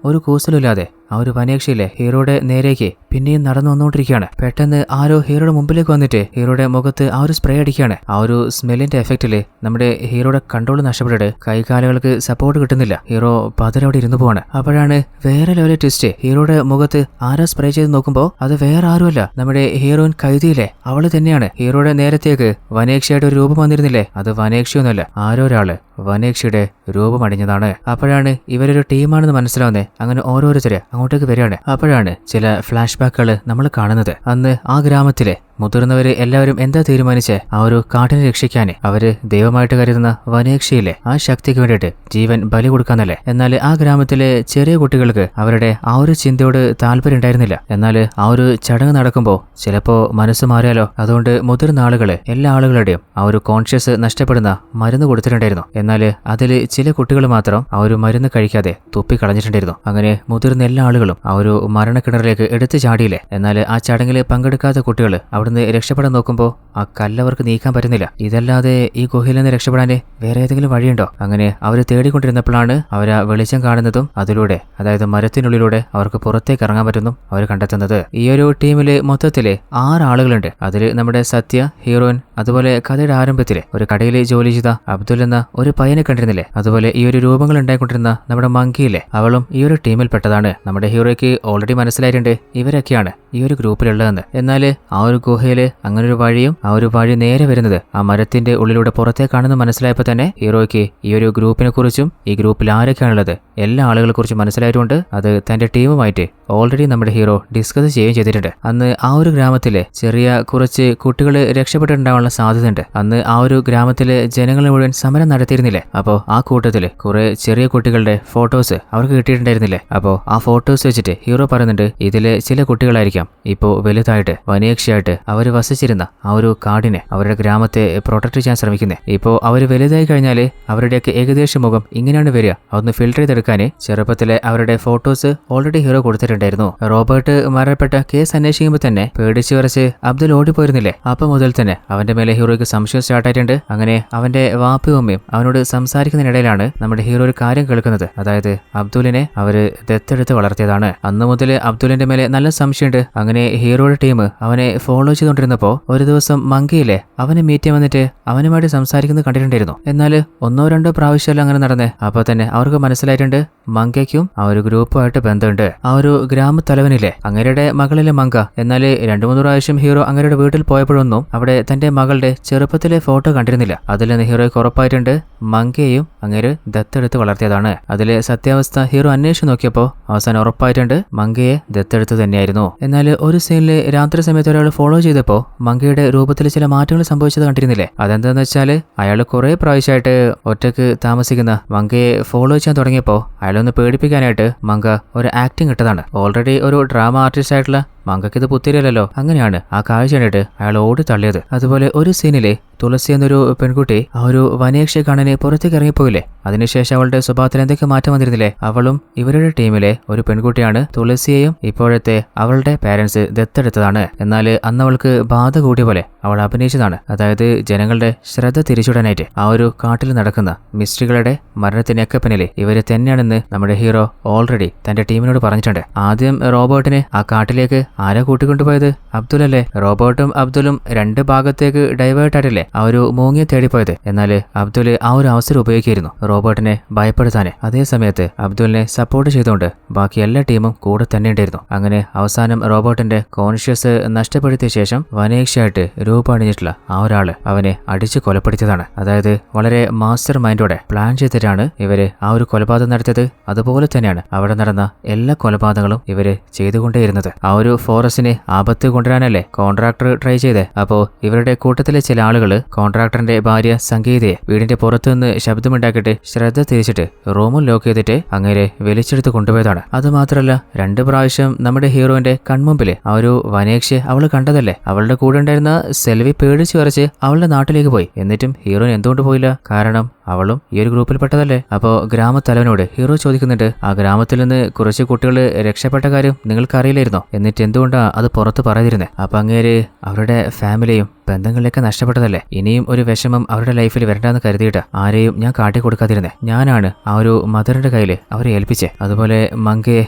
ഒരു കൂസലും ഇല്ലാതെ ആ ഒരു വനേക്ഷയിലെ ഹീറോയുടെ നേരേക്ക് പിന്നെയും നടന്നു വന്നുകൊണ്ടിരിക്കുകയാണ്. പെട്ടെന്ന് ആരോ ഹീറോയുടെ മുമ്പിലേക്ക് വന്നിട്ട് ഹീറോയുടെ മുഖത്ത് ആ ഒരു സ്പ്രേ അടിക്കുകയാണ്. ആ ഒരു സ്മെല്ലിന്റെ എഫക്റ്റില് നമ്മുടെ ഹീറോയുടെ കൺട്രോൾ നഷ്ടപ്പെട്ടിട്ട് കൈകാലുകൾക്ക് സപ്പോർട്ട് കിട്ടുന്നില്ല. ഹീറോ പതരവിടെ ഇരുന്നു പോവാണ്. അപ്പോഴാണ് വേറെ ലെവൽ ട്വിസ്റ്റ്. ഹീറോയുടെ മുഖത്ത് ആരോ സ്പ്രേ ചെയ്ത് നോക്കുമ്പോൾ അത് വേറെ ആരുമല്ല, നമ്മുടെ ഹീറോയിൻ കൈദിയിലെ അവള് തന്നെയാണ്. ഹീറോയുടെ നേരത്തേക്ക് വനേക്ഷയുടെ ഒരു രൂപം വന്നിരുന്നില്ലേ, അത് വനേക്ഷയൊന്നുമല്ല, ആരോ ഒരാള് വനേക്ഷയുടെ രൂപമണിഞ്ഞതാണ്. അപ്പോഴാണ് ഇവരൊരു ടീമാണെന്ന് മനസ്സിലാവുന്നത്. അങ്ങനെ ഓരോരുത്തരെ അങ്ങോട്ടേക്ക് വരികയാണ്. അപ്പോഴാണ് ചില ഫ്ലാഷ് ബാക്കുകൾ നമ്മൾ കാണുന്നത്. അന്ന് ആ ഗ്രാമത്തിലെ മുതിർന്നവര് എല്ലാവരും എന്താ തീരുമാനിച്ച് ആ ഒരു കാട്ടിനെ രക്ഷിക്കാന് അവര് ദൈവമായിട്ട് കരുതുന്ന വനേക്ഷയിലെ ആ ശക്തിക്ക് വേണ്ടിയിട്ട് ജീവൻ ബലി കൊടുക്കാന്നല്ലേ. എന്നാൽ ആ ഗ്രാമത്തിലെ ചെറിയ കുട്ടികൾക്ക് അവരുടെ ആ ഒരു ചിന്തയോട് താല്പര്യം ഉണ്ടായിരുന്നില്ല. എന്നാൽ ആ ഒരു ചടങ്ങ് നടക്കുമ്പോൾ ചിലപ്പോ മനസ്സ് മാറിയാലോ, അതുകൊണ്ട് മുതിർന്ന ആളുകള് എല്ലാ ആളുകളുടെയും ആ ഒരു കോൺഷ്യസ് നഷ്ടപ്പെടുന്ന മരുന്ന് കൊടുത്തിട്ടുണ്ടായിരുന്നു. എന്നാൽ അതിൽ ചില കുട്ടികൾ മാത്രം ആ ഒരു മരുന്ന് കഴിക്കാതെ തുപ്പിക്കളഞ്ഞിട്ടുണ്ടായിരുന്നു. അങ്ങനെ മുതിർന്ന എല്ലാ ആളുകളും ആ ഒരു മരണക്കിണറിലേക്ക് എടുത്തു ചാടിയില്ലേ. എന്നാൽ ആ ചടങ്ങിൽ പങ്കെടുക്കാത്ത കുട്ടികൾ അവിടുന്ന് രക്ഷപ്പെടാൻ നോക്കുമ്പോൾ ആ കല്ലവർക്ക് നീക്കാൻ പറ്റുന്നില്ല. ഇതല്ലാതെ ഈ ഗുഹയിൽ നിന്ന് രക്ഷപ്പെടാൻ വേറെ ഏതെങ്കിലും വഴിയുണ്ടോ? അങ്ങനെ അവർ തേടിക്കൊണ്ടിരുന്നപ്പോഴാണ് അവർ ആ വെളിച്ചം കാണുന്നതും അതിലൂടെ, അതായത് മരത്തിനുള്ളിലൂടെ അവർക്ക് പുറത്തേക്ക് ഇറങ്ങാൻ പറ്റുന്നു അവർ കണ്ടെത്തുന്നത്. ഈ ഒരു ടീമില് മൊത്തത്തില് 6 ആളുകളുണ്ട്. അതിൽ നമ്മുടെ സത്യ, ഹീറോയിൻ, അതുപോലെ കഥയുടെ ആരംഭത്തില് ഒരു കടയിൽ ജോലി ചെയ്ത അബ്ദുൽ എന്ന ഒരു പയ്യനെ കണ്ടിരുന്നില്ലേ. അതുപോലെ ഈ ഒരു രൂപങ്ങൾ ഉണ്ടായിക്കൊണ്ടിരുന്ന നമ്മുടെ മങ്കിയിലെ അവളും ഈ ഒരു ടീമിൽ പെട്ടതാണ്. നമ്മുടെ ഹീറോയ്ക്ക് ഓൾറെഡി മനസ്സിലായിട്ടുണ്ട് ഇവരൊക്കെയാണ് ഈ ഒരു ഗ്രൂപ്പിലുള്ളതെന്ന്. എന്നാൽ ആ ഒരു ഗുഹയില് അങ്ങനെ ഒരു വഴിയും ആ ഒരു വഴി നേരെ വരുന്നത് ആ മരത്തിന്റെ ഉള്ളിലൂടെ പുറത്തേക്കാണെന്ന് മനസ്സിലായപ്പോൾ തന്നെ ഹീറോയ്ക്ക് ഈ ഒരു ഗ്രൂപ്പിനെ കുറിച്ചും ഈ ഗ്രൂപ്പിൽ ആരൊക്കെയാണുള്ളത് എല്ലാ ആളുകളെ കുറിച്ച് മനസ്സിലായതുകൊണ്ട് അത് തന്റെ ടീമുമായിട്ട് ഓൾറെഡി നമ്മുടെ ഹീറോ ഡിസ്കസ് ചെയ്യുകയും ചെയ്തിട്ടുണ്ട്. അന്ന് ആ ഒരു ഗ്രാമത്തിലെ ചെറിയ കുറച്ച് കുട്ടികൾ രക്ഷപ്പെട്ടിട്ടുണ്ടാവാനുള്ള സാധ്യതയുണ്ട്. അന്ന് ആ ഒരു ഗ്രാമത്തിലെ ജനങ്ങൾ മുഴുവൻ സമരം നടത്തിയിരുന്നില്ലേ. അപ്പോൾ ആ കൂട്ടത്തില് കുറെ ചെറിയ കുട്ടികളുടെ ഫോട്ടോസ് അവർക്ക് കിട്ടിയിട്ടുണ്ടായിരുന്നില്ലേ. അപ്പോൾ ആ ഫോട്ടോസ് വെച്ചിട്ട് ഹീറോ പറയുന്നുണ്ട് ഇതിലെ ചില കുട്ടികളായിരിക്കാം ഇപ്പോൾ വലുതായിട്ട് വനേക്ഷയായിട്ട് അവർ വസിച്ചിരുന്ന ആ ഒരു കാടിനെ, അവരുടെ ഗ്രാമത്തെ പ്രൊട്ടക്ട് ചെയ്യാൻ ശ്രമിക്കുന്നത്. ഇപ്പോൾ അവർ വലുതായി കഴിഞ്ഞാൽ അവരുടെയൊക്കെ ഏകദേശം മുഖം ഇങ്ങനെയാണ് വരിക. അതൊന്ന് ഫിൽട്ടർ ചെയ്തെടുക്കാൻ ചെറുപ്പത്തിലെ അവരുടെ ഫോട്ടോസ് ഓൾറെഡി ഹീറോ കൊടുത്തിട്ടുണ്ടായിരുന്നു. റോബർട്ട് മരണപ്പെട്ട കേസ് അന്വേഷിക്കുമ്പോൾ തന്നെ പേടിച്ച് വരച്ച് അബ്ദുൽ ഓടിപ്പോയിരുന്നില്ലേ. അപ്പം മുതൽ തന്നെ അവന്റെ മേലെ ഹീറോയ്ക്ക് സംശയം സ്റ്റാർട്ടായിട്ടുണ്ട്. അങ്ങനെ അവന്റെ വാപ്പയും അമ്മയും അവനോട് സംസാരിക്കുന്നതിനിടയിലാണ് നമ്മുടെ ഹീറോ ഒരു കാര്യം കേൾക്കുന്നത്. അതായത് അബ്ദുലിനെ അവര് ദത്തെടുത്ത് വളർത്തിയതാണ്. അന്ന് മുതൽ അബ്ദുലിന്റെ മേലെ നല്ല സംശയമുണ്ട്. അങ്ങനെ ഹീറോയുടെ ടീം അവനെ ഫോളോ ചെയ്തുകൊണ്ടിരുന്നപ്പോ ഒരു ദിവസം മങ്കിയിലെ അവനെ മീറ്റ് ചെയ്യാൻ വന്നിട്ട് അവനുമായിട്ട് സംസാരിക്കുന്നത് കണ്ടിട്ടുണ്ടായിരുന്നു. എന്നാൽ 1-2 പ്രാവശ്യമല്ല അങ്ങനെ നടന്നേ. അപ്പൊ തന്നെ അവർക്ക് മനസ്സിലായിട്ടുണ്ട് മങ്കയ്ക്കും ആ ഒരു ഗ്രൂപ്പുമായിട്ട് ബന്ധമുണ്ട്. ആ ഒരു ഗ്രാമത്തലവനില്ലേ അങ്ങേരുടെ മകളിലെ മങ്ക. എന്നാൽ 2-3 പ്രാവശ്യം ഹീറോ അങ്ങേരുടെ വീട്ടിൽ പോയപ്പോഴൊന്നും അവിടെ തന്റെ മകളുടെ ചെറുപ്പത്തിലെ ഫോട്ടോ കണ്ടിരുന്നില്ല. അതിൽ നിന്ന് ഹീറോയ്ക്ക് ഉറപ്പായിട്ടുണ്ട് മങ്കയെയും അങ്ങേര് ദത്തെടുത്ത് വളർത്തിയതാണ്. അതിലെ സത്യാവസ്ഥ ഹീറോ അന്വേഷിച്ച് നോക്കിയപ്പോൾ അവസാനം ഉറപ്പായിട്ടുണ്ട് മങ്കയെ ദത്തെടുത്ത് തന്നെയായിരുന്നു. എന്നാൽ ഒരു സീനില് രാത്രി സമയത്ത് ഒരാൾ ഫോളോ ചെയ്തപ്പോൾ മങ്കയുടെ രൂപത്തിൽ ചില മാറ്റങ്ങൾ സംഭവിച്ചത് കണ്ടിരുന്നില്ലേ. അതെന്താന്ന് വെച്ചാൽ അയാൾ കുറെ പ്രാവശ്യമായിട്ട് ഒറ്റക്ക് താമസിക്കുന്ന മങ്കയെ ഫോളോ ചെയ്യാൻ തുടങ്ങിയപ്പോൾ അയാളൊന്ന് പേടിപ്പിക്കാനായിട്ട് മങ്ക ഒരു ആക്ടിങ് ഇട്ടതാണ്. ഓൾറെഡി ഒരു ഡ്രാമ ആർട്ടിസ്റ്റ് ആയിട്ടുള്ള മങ്കയ്ക്ക് ഇത് പുത്തിരിയല്ലോ. അങ്ങനെയാണ് ആ കാഴ്ച കണ്ടിട്ട് അയാൾ ഓടി തള്ളിയത്. അതുപോലെ ഒരു സീനിലെ തുളസി എന്നൊരു പെൺകുട്ടി ആ ഒരു വനേക്ഷയെ കാണാൻ പുറത്തേക്ക് ഇറങ്ങിപ്പോയില്ലേ. അതിനുശേഷം അവളുടെ സ്വഭാവത്തിൽ എന്തൊക്കെ മാറ്റം വന്നിരുന്നില്ലേ. അവളും ഇവരുടെ ടീമിലെ ഒരു പെൺകുട്ടിയാണ്. തുളസിയെയും ഇപ്പോഴത്തെ അവളുടെ പാരന്റ്സ് ദത്തെടുത്തതാണ്. എന്നാൽ അന്ന് അവൾക്ക് ബാധ കൂടിയ പോലെ അവൾ അഭിനയിച്ചതാണ്. അതായത് ജനങ്ങളുടെ ശ്രദ്ധ തിരിച്ചുവിടാനായിട്ട് ആ ഒരു കാട്ടിൽ നടക്കുന്ന മിസ്റ്ററികളുടെ മരണത്തിനൊക്കെ പിന്നിലെ ഇവര് തന്നെയാണെന്ന് നമ്മുടെ ഹീറോ ഓൾറെഡി തന്റെ ടീമിനോട് പറഞ്ഞിട്ടുണ്ട്. ആദ്യം റോബോട്ടിനെ ആ കാട്ടിലേക്ക് ആരാ കൂട്ടിക്കൊണ്ടുപോയത്? അബ്ദുൽ അല്ലേ. റോബോട്ടും അബ്ദുലും 2 ഭാഗത്തേക്ക് ഡൈവേർട്ട് ആയിട്ടല്ലേ ആ ഒരു മൂങ്ങിയെ തേടിപ്പോയത്. എന്നാൽ അബ്ദുല് ആ ഒരു അവസരം ഉപയോഗിക്കായിരുന്നു റോബോട്ടിനെ ഭയപ്പെടുത്താന്. അതേ സമയത്ത് അബ്ദുലിനെ സപ്പോർട്ട് ചെയ്തുകൊണ്ട് ബാക്കി എല്ലാ ടീമും കൂടെ തന്നെ ഉണ്ടായിരുന്നു. അങ്ങനെ അവസാനം റോബോട്ടിന്റെ കോൺഷ്യസ് നഷ്ടപ്പെടുത്തിയ ശേഷം വനേക്ഷയായിട്ട് രൂപണിഞ്ഞിട്ടുള്ള ആ ഒരാള് അവനെ അടിച്ചു കൊലപ്പെടുത്തിയതാണ്. അതായത് വളരെ മാസ്റ്റർ മൈൻഡോടെ പ്ലാൻ ചെയ്തിട്ടാണ് ഇവര് ആ ഒരു കൊലപാതകം നടത്തിയത്. അതുപോലെ തന്നെയാണ് അവിടെ നടന്ന എല്ലാ കൊലപാതകങ്ങളും ഇവര് ചെയ്തുകൊണ്ടേയിരുന്നത്. ആ ഒരു ഫോറസ്റ്റിനെ ആപത്ത് കൊണ്ടുവരാനല്ലേ കോൺട്രാക്ടർ ട്രൈ ചെയ്തേ. അപ്പോ ഇവരുടെ കൂട്ടത്തിലെ ചില ആളുകള് കോൺട്രാക്ടറിന്റെ ഭാര്യ സംഗീതയെ വീടിന്റെ പുറത്തുനിന്ന് ശബ്ദമുണ്ടാക്കിയിട്ട് ശ്രദ്ധ തിരിച്ചിട്ട് റൂമും ലോക്ക് ചെയ്തിട്ട് അങ്ങേരെ വലിച്ചെടുത്ത് കൊണ്ടുപോയതാണ്. അതുമാത്രല്ല 2 പ്രാവശ്യം നമ്മുടെ ഹീറോയിന്റെ കൺമുമ്പില് ആ ഒരു വനേക്ഷയെ അവള് കണ്ടതല്ലേ. അവളുടെ കൂടെ ഉണ്ടായിരുന്ന സെൽവി പേടിച്ചു വരച്ച് അവളുടെ നാട്ടിലേക്ക് പോയി. എന്നിട്ടും ഹീറോയിൻ എന്തുകൊണ്ട് പോയില്ല? കാരണം അവളും ഈ ഒരു ഗ്രൂപ്പിൽ പെട്ടതല്ലേ. അപ്പോ ഗ്രാമത്തലവനോട് ഹീറോ ചോദിക്കുന്നുണ്ട് ആ ഗ്രാമത്തിൽ നിന്ന് കുറച്ച് കുട്ടികൾ രക്ഷപ്പെട്ട കാര്യം നിങ്ങൾക്ക് അറിയില്ലായിരുന്നോ? എന്നിട്ട് എന്തുകൊണ്ടാ അത് പുറത്ത് പറയാതിരുന്നേ? അപ്പൊ അങ്ങേര് അവരുടെ ഫാമിലിയും ബന്ധങ്ങളിലേക്ക് നഷ്ടപ്പെട്ടതല്ലേ, ഇനിയും ഒരു വിഷമം അവരുടെ ലൈഫിൽ വരണ്ടെന്ന് കരുതിയിട്ട് ആരെയും ഞാൻ കാട്ടിക്കൊടുക്കാതിരുന്നേ. ഞാനാണ് ആ ഒരു മദറിന്റെ കയ്യിൽ അവരെ ഏൽപ്പിച്ചേ. അതുപോലെ മങ്കയെ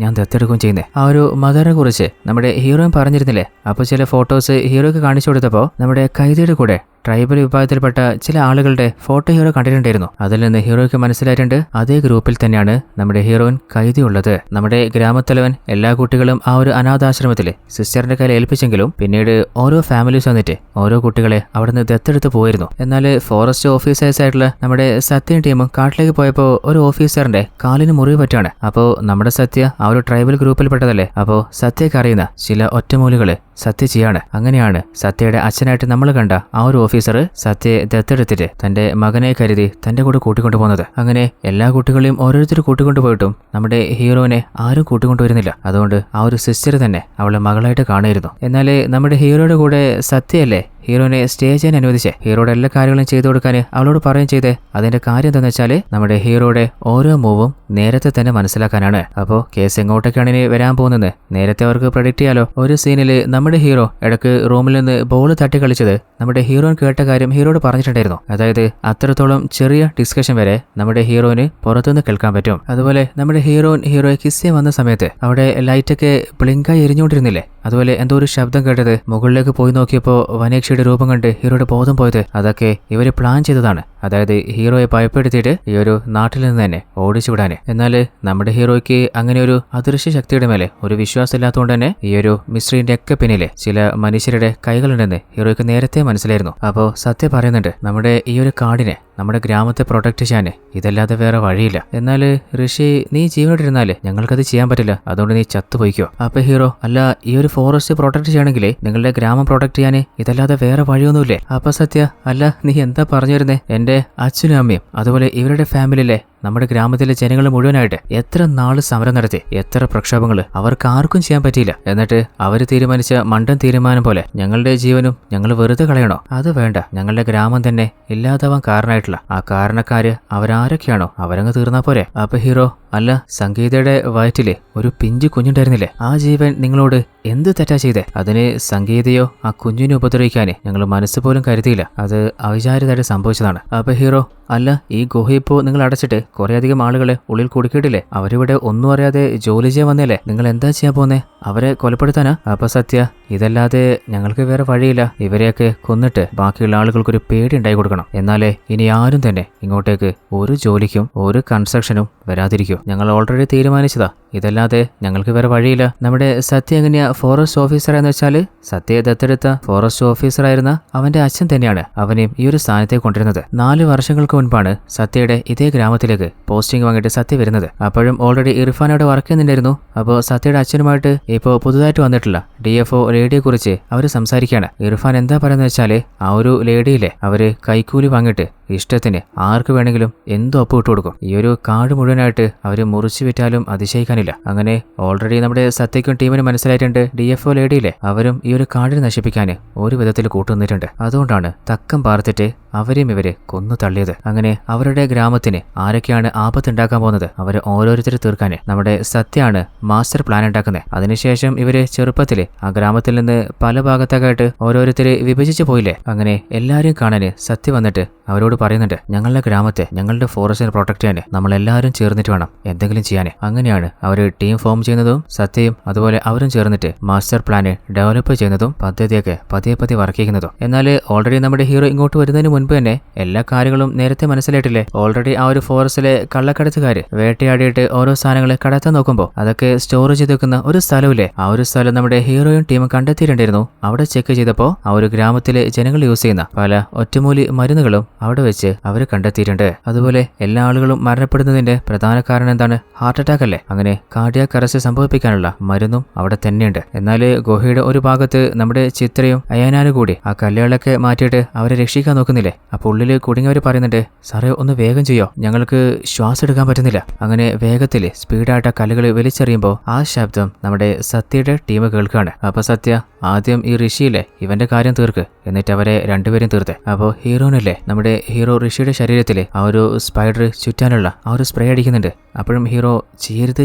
ഞാൻ ദത്തെടുക്കുകയും ചെയ്യുന്നേ. ആ ഒരു മദറിനെ കുറിച്ച് നമ്മുടെ ഹീറോയും പറഞ്ഞിരുന്നില്ലേ. അപ്പോൾ ചില ഫോട്ടോസ് ഹീറോയ്ക്ക് കാണിച്ചു കൊടുത്തപ്പോൾ നമ്മുടെ കൈദിയുടെ കൂടെ ട്രൈബൽ വിഭാഗത്തിൽപ്പെട്ട ചില ആളുകളുടെ ഫോട്ടോ ഹീറോ കണ്ടിട്ടുണ്ടായിരുന്നു. അതിൽ നിന്ന് ഹീറോയ്ക്ക് മനസ്സിലായിട്ടുണ്ട് അതേ ഗ്രൂപ്പിൽ തന്നെയാണ് നമ്മുടെ ഹീറോയിൻ കൈദി ഉള്ളത്. നമ്മുടെ ഗ്രാമത്തലവൻ എല്ലാ കുട്ടികളും ആ ഒരു അനാഥാശ്രമത്തിൽ സിസ്റ്ററിന്റെ കയ്യിൽ ഏൽപ്പിച്ചെങ്കിലും പിന്നീട് ഓരോ ഫാമിലീസ് വന്നിട്ട് ഓരോ കുട്ടികളെ അവിടുന്ന് ദത്തെടുത്ത് പോയിരുന്നു. എന്നാൽ ഫോറസ്റ്റ് ഓഫീസേഴ്സ് ആയിട്ടുള്ള നമ്മുടെ സത്യൻ ടീമും കാട്ടിലേക്ക് പോയപ്പോൾ ഒരു ഓഫീസറിന്റെ കാലിന് മുറിവ് പറ്റാണ്. അപ്പോൾ നമ്മുടെ സത്യ ആ ഒരു ട്രൈബൽ ഗ്രൂപ്പിൽപ്പെട്ടതല്ലേ. അപ്പോൾ സത്യക്ക് അറിയുന്ന ചില ഒറ്റമൂലികള് സത്യ ചെയ്യാണ്. അങ്ങനെയാണ് സത്യയുടെ അച്ഛനായിട്ട് നമ്മൾ കണ്ട ആ ഒരു ഓഫീസർ സത്യയെ ദത്തെടുത്തിട്ട് തന്റെ മകനെ കരുതി തന്റെ കൂടെ കൂട്ടിക്കൊണ്ടുപോകുന്നത്. അങ്ങനെ എല്ലാ കുട്ടികളെയും ഓരോരുത്തർ കൂട്ടിക്കൊണ്ടുപോയിട്ടും നമ്മുടെ ഹീറോനെ ആരും കൂട്ടിക്കൊണ്ടുവരുന്നില്ല. അതുകൊണ്ട് ആ ഒരു സിസ്റ്റർ തന്നെ അവളെ മകളായിട്ട് കാണുമായിരുന്നു. എന്നാൽ നമ്മുടെ ഹീറോയുടെ കൂടെ സത്യയല്ലേ ഹീറോനെ സ്റ്റേ ചെയ്യാൻ അനുവദിച്ചേ. ഹീറോയുടെ എല്ലാ കാര്യങ്ങളും ചെയ്തു കൊടുക്കാൻ അവളോട് പറയുകയും ചെയ്തേ. അതിന്റെ കാര്യം എന്താണെന്ന് വെച്ചാൽ നമ്മുടെ ഹീറോയുടെ ഓരോ മൂവും നേരത്തെ തന്നെ മനസ്സിലാക്കാനാണ്. അപ്പോൾ കേസ് എങ്ങോട്ടൊക്കെയാണ് ഇനി വരാൻ പോകുന്നത് നേരത്തെ അവർക്ക് പ്രഡിക്റ്റ് ചെയ്യാലോ. ഒരു സീനിൽ നമ്മുടെ ഹീറോ ഇടയ്ക്ക് റൂമിൽ നിന്ന് ബോൾ തട്ടി കളിച്ചത് നമ്മുടെ ഹീറോൻ കേട്ട കാര്യം ഹീറോയോട് പറഞ്ഞിട്ടുണ്ടായിരുന്നു. അതായത് അത്രത്തോളം ചെറിയ ഡിസ്കഷൻ വരെ നമ്മുടെ ഹീറോന് പുറത്തുനിന്ന് കേൾക്കാൻ പറ്റും. അതുപോലെ നമ്മുടെ ഹീറോയെ കിസ് ചെയ്യാൻ വന്ന സമയത്ത് അവിടെ ലൈറ്റൊക്കെ ബ്ലിങ്കായി എരിഞ്ഞുകൊണ്ടിരുന്നില്ലേ. അതുപോലെ എന്തോ ഒരു ശബ്ദം കേട്ടത് മുകളിലേക്ക് പോയി നോക്കിയപ്പോൾ വനേക്ഷയുടെ രൂപം കണ്ട് ഹീറോയുടെ ബോധം പോയത് അതൊക്കെ ഇവര് പ്ലാൻ ചെയ്തതാണ്. അതായത് ഹീറോയെ ഭയപ്പെടുത്തിയിട്ട് ഈ ഒരു നാട്ടിൽ നിന്ന് തന്നെ ഓടിച്ചുവിടാന്. എന്നാൽ നമ്മുടെ ഹീറോയ്ക്ക് അങ്ങനെ ഒരു അദൃശ്യ ശക്തിയുടെ മേലെ ഒരു വിശ്വാസം ഇല്ലാത്തതുകൊണ്ട് തന്നെ ഈ ഒരു മിസ്റ്ററിന്റെ ഒക്കെ പിന്നിലെ ചില മനുഷ്യരുടെ കൈകളുണ്ടെന്ന് ഹീറോയ്ക്ക് നേരത്തെ മനസ്സിലായിരുന്നു. അപ്പോൾ സത്യം പറയുന്നുണ്ട് നമ്മുടെ ഈ ഒരു കാടിനെ നമ്മുടെ ഗ്രാമത്തെ പ്രൊട്ടക്ട് ചെയ്യാന് ഇതല്ലാതെ വേറെ വഴിയില്ല. എന്നാൽ ഋഷി നീ ജീവനോട്ടിരുന്നാല് ഞങ്ങൾക്കത് ചെയ്യാൻ പറ്റില്ല, അതുകൊണ്ട് നീ ചത്തുപോയിക്കോ. അപ്പൊ ഹീറോ അല്ല ഈ ഒരു ഫോറസ്റ്റ് പ്രൊട്ടക്ട് ചെയ്യണമെങ്കിൽ നിങ്ങളുടെ ഗ്രാമം പ്രൊട്ടക്ട് ചെയ്യാന് ഇതല്ലാതെ വേറെ വഴിയൊന്നുമില്ലേ. അപ്പൊ സത്യ അല്ല നീ എന്താ പറഞ്ഞു വരുന്നേ. എന്റെ അച്ഛനും അമ്മയും അതുപോലെ ഇവരുടെ ഫാമിലിയിലെ നമ്മുടെ ഗ്രാമത്തിലെ ജനങ്ങൾ മുഴുവനായിട്ട് എത്ര നാള് സമരം നടത്തി, എത്ര പ്രക്ഷോഭങ്ങൾ അവർക്ക് ആർക്കും ചെയ്യാൻ പറ്റിയില്ല. എന്നിട്ട് അവര് തീരുമാനിച്ച മണ്ടൻ തീരുമാനം പോലെ ഞങ്ങളുടെ ജീവനും ഞങ്ങൾ വെറുതെ കളയണോ? അത് വേണ്ട. ഞങ്ങളുടെ ഗ്രാമം തന്നെ ഇല്ലാതാവാൻ കാരണമായിട്ടുള്ള ആ കാരണക്കാര് അവരാരൊക്കെയാണോ അവരങ്ങ് തീർന്നാ പോരെ. അപ്പൊ ഹീറോ അല്ല സംഗീതയുടെ വയറ്റില് ഒരു പിഞ്ചു കുഞ്ഞുണ്ടായിരുന്നില്ലേ, ആ ജീവൻ നിങ്ങളോട് എന്ത് തെറ്റാ ചെയ്തേ? അതിന് സംഗീതയോ ആ കുഞ്ഞിനെ ഉപദ്രവിക്കാന് ഞങ്ങൾ മനസ്സ് പോലും കരുതിയില്ല. അത് അവിചാരിതമായിട്ട് സംഭവിച്ചതാണ്. അപ്പൊ ഹീറോ അല്ല ഈ ഗുഹയിപ്പോ നിങ്ങൾ അടച്ചിട്ട് കുറേയധികം ആളുകളെ ഉള്ളിൽ കുടുക്കിയിട്ടില്ലേ, അവരിവിടെ ഒന്നും അറിയാതെ ജോലി ചെയ്യാൻ വന്നല്ലേ, നിങ്ങൾ എന്താ ചെയ്യാൻ പോന്നേ? അവരെ കൊലപ്പെടുത്താനാ? അപ്പൊ സത്യ ഇതല്ലാതെ ഞങ്ങൾക്ക് വേറെ വഴിയില്ല. ഇവരെയൊക്കെ കൊന്നിട്ട് ബാക്കിയുള്ള ആളുകൾക്കൊരു പേടി ഉണ്ടായി കൊടുക്കണം. എന്നാലേ ഇനി ആരും തന്നെ ഇങ്ങോട്ടേക്ക് ഒരു ജോലിക്കും ഒരു കൺസ്ട്രക്ഷനും വരാതിരിക്കൂ. ഞങ്ങൾ ഓൾറെഡി തീരുമാനിച്ചതാ, ഇതല്ലാതെ ഞങ്ങൾക്ക് വേറെ വഴിയില്ല. നമ്മുടെ സത്യ എങ്ങനെയാ ഫോറസ്റ്റ് ഓഫീസർ എന്ന് വെച്ചാല് സത്യയെ ദത്തെടുത്ത ഫോറസ്റ്റ് ഓഫീസർ ആയിരുന്ന അവന്റെ അച്ഛൻ തന്നെയാണ് അവനെയും ഈ ഒരു സ്ഥാനത്തേക്ക് കൊണ്ടിരുന്നത്. 4 വർഷങ്ങൾക്ക് മുൻപാണ് സത്യയുടെ ഇതേ ഗ്രാമത്തിലേക്ക് പോസ്റ്റിംഗ് വാങ്ങിയിട്ട് സത്യ വരുന്നത്. അപ്പോഴും ഓൾറെഡി ഇർഫാൻ അവിടെ വർക്ക് ചെയ്യുന്നുണ്ടായിരുന്നു. അപ്പോൾ സത്യയുടെ അച്ഛനുമായിട്ട് ഇപ്പോൾ പുതുതായിട്ട് വന്നിട്ടുള്ള DFO ലേഡിയെ കുറിച്ച് അവർ സംസാരിക്കുകയാണ്. ഇർഫാൻ എന്താ പറയുന്നത് വെച്ചാല് ആ ഒരു ലേഡിയിലെ അവര് കൈക്കൂലി വാങ്ങിയിട്ട് ഇഷ്ടത്തിന് ആർക്ക് വേണമെങ്കിലും എന്തും ഒപ്പ് ഇട്ട് കൊടുക്കും. ഈ ഒരു കാട് മുഴുവനായിട്ട് അവര് മുറിച്ചു വിറ്റാലും അതിശയിക്കാനില്ല. അങ്ങനെ ഓൾറെഡി നമ്മുടെ സത്യക്കും ടീമിന് മനസ്സിലായിട്ടുണ്ട് DFO ലേഡിയിലെ അവരും ഈ ഒരു കാടിനെ നശിപ്പിക്കാന് ഒരു വിധത്തിൽ കൂട്ടുനിന്നിട്ടുണ്ട്. അതുകൊണ്ടാണ് തക്കം പാർത്തിട്ട് അവരെയും ഇവര് കൊന്നു തള്ളിയത്. അങ്ങനെ അവരുടെ ഗ്രാമത്തിന് ആരൊക്കെയാണ് ആപത്തുണ്ടാക്കാൻ പോകുന്നത് അവരെ ഓരോരുത്തർ തീർക്കാന് നമ്മുടെ സത്യമാണ് മാസ്റ്റർ പ്ലാൻ ഉണ്ടാക്കുന്നത്. അതിനുശേഷം ഇവര് ചെറുപ്പത്തില് ആ ഗ്രാമത്തിൽ നിന്ന് പല ഭാഗത്തേക്കായിട്ട് ഓരോരുത്തര് വിഭജിച്ചു പോയില്ലേ. അങ്ങനെ എല്ലാരെയും കാണാന് സത്യ വന്നിട്ട് അവരോട് പറയുന്നുണ്ട് ഞങ്ങളുടെ ഗ്രാമത്തെ ഞങ്ങളുടെ ഫോറസ്റ്റിനെ പ്രൊട്ടക്ട് ചെയ്യാന് നമ്മളെല്ലാവരും ചേർന്നിട്ട് വേണം എന്തെങ്കിലും ചെയ്യാന്. അങ്ങനെയാണ് അവര് ടീം ഫോം ചെയ്യുന്നതും സത്യയും അതുപോലെ അവരും ചേർന്നിട്ട് മാസ്റ്റർ പ്ലാന് ഡെവലപ്പ് ചെയ്യുന്നതും പദ്ധതിയൊക്കെ പതിയെ വർക്ക് ചെയ്യുന്നതും. എന്നാൽ ഓൾറെഡി നമ്മുടെ ഹീറോ ഇങ്ങോട്ട് വരുന്നതിന് മുൻപ് തന്നെ എല്ലാ കാര്യങ്ങളും നേരത്തെ മനസ്സിലായിട്ടില്ലേ. ഓൾറെഡി ആ ഒരു ഫോറസ്റ്റിലെ കള്ളക്കടത്തുകാര് വേട്ടയാടിയിട്ട് ഓരോ സാധനങ്ങൾ കടത്താൻ നോക്കുമ്പോൾ അതൊക്കെ സ്റ്റോർ ചെയ്ത് വെക്കുന്ന ഒരു സ്ഥലമില്ലേ, ആ ഒരു സ്ഥലം നമ്മുടെ ഹീറോയും ടീമും കണ്ടെത്തിയിട്ടുണ്ടായിരുന്നു. അവിടെ ചെക്ക് ചെയ്തപ്പോൾ ആ ഒരു ഗ്രാമത്തിലെ ജനങ്ങൾ യൂസ് ചെയ്യുന്ന പല ഒറ്റമൂലി മരുന്നുകളും അവിടെ വെച്ച് അവർ കണ്ടെത്തിയിട്ടുണ്ട്. അതുപോലെ എല്ലാ ആളുകളും മരണപ്പെടുന്നതിന്റെ പ്രധാന കാരണം എന്താണ്? ഹാർട്ട് അറ്റാക്ക് അല്ലേ. അങ്ങനെ കാർഡിയാക് അറസ്റ്റ് സംഭവിപ്പിക്കാനുള്ള മരുന്നും അവിടെ തന്നെയുണ്ട്. എന്നാൽ ഗുഹയുടെ ഒരു ഭാഗത്ത് നമ്മുടെ ചിത്രയും അയാനാനും കൂടി ആ കല്ലുകളൊക്കെ മാറ്റിയിട്ട് അവരെ രക്ഷിക്കാൻ നോക്കുന്നില്ലേ. അപ്പോൾ ഉള്ളിൽ കുടുങ്ങിയവർ പറയുന്നുണ്ട് സാറേ ഒന്ന് വേഗം ചെയ്യോ, ഞങ്ങൾക്ക് ശ്വാസം എടുക്കാൻ പറ്റുന്നില്ല. അങ്ങനെ വേഗത്തിൽ സ്പീഡായിട്ട് ആ കല്ലുകൾ വലിച്ചെറിയുമ്പോൾ ആ ശബ്ദം നമ്മുടെ സത്യയുടെ ടീം കേൾക്കുകയാണ്. അപ്പൊ സത്യ ആദ്യം ഈ ഋഷിയില്ലേ ഇവന്റെ കാര്യം തീർക്ക്, എന്നിട്ട് അവരെ രണ്ടുപേരും തീർത്ത്. അപ്പോൾ ഹീറോനല്ലേ നമ്മുടെ ഹീറോ ഋഷിയുടെ ശരീരത്തിൽ ആ ഒരു സ്പൈഡർ ചുറ്റാനുള്ള ആ ഒരു സ്പ്രേ അടിക്കുന്നുണ്ട്. അപ്പോഴും ഹീറോ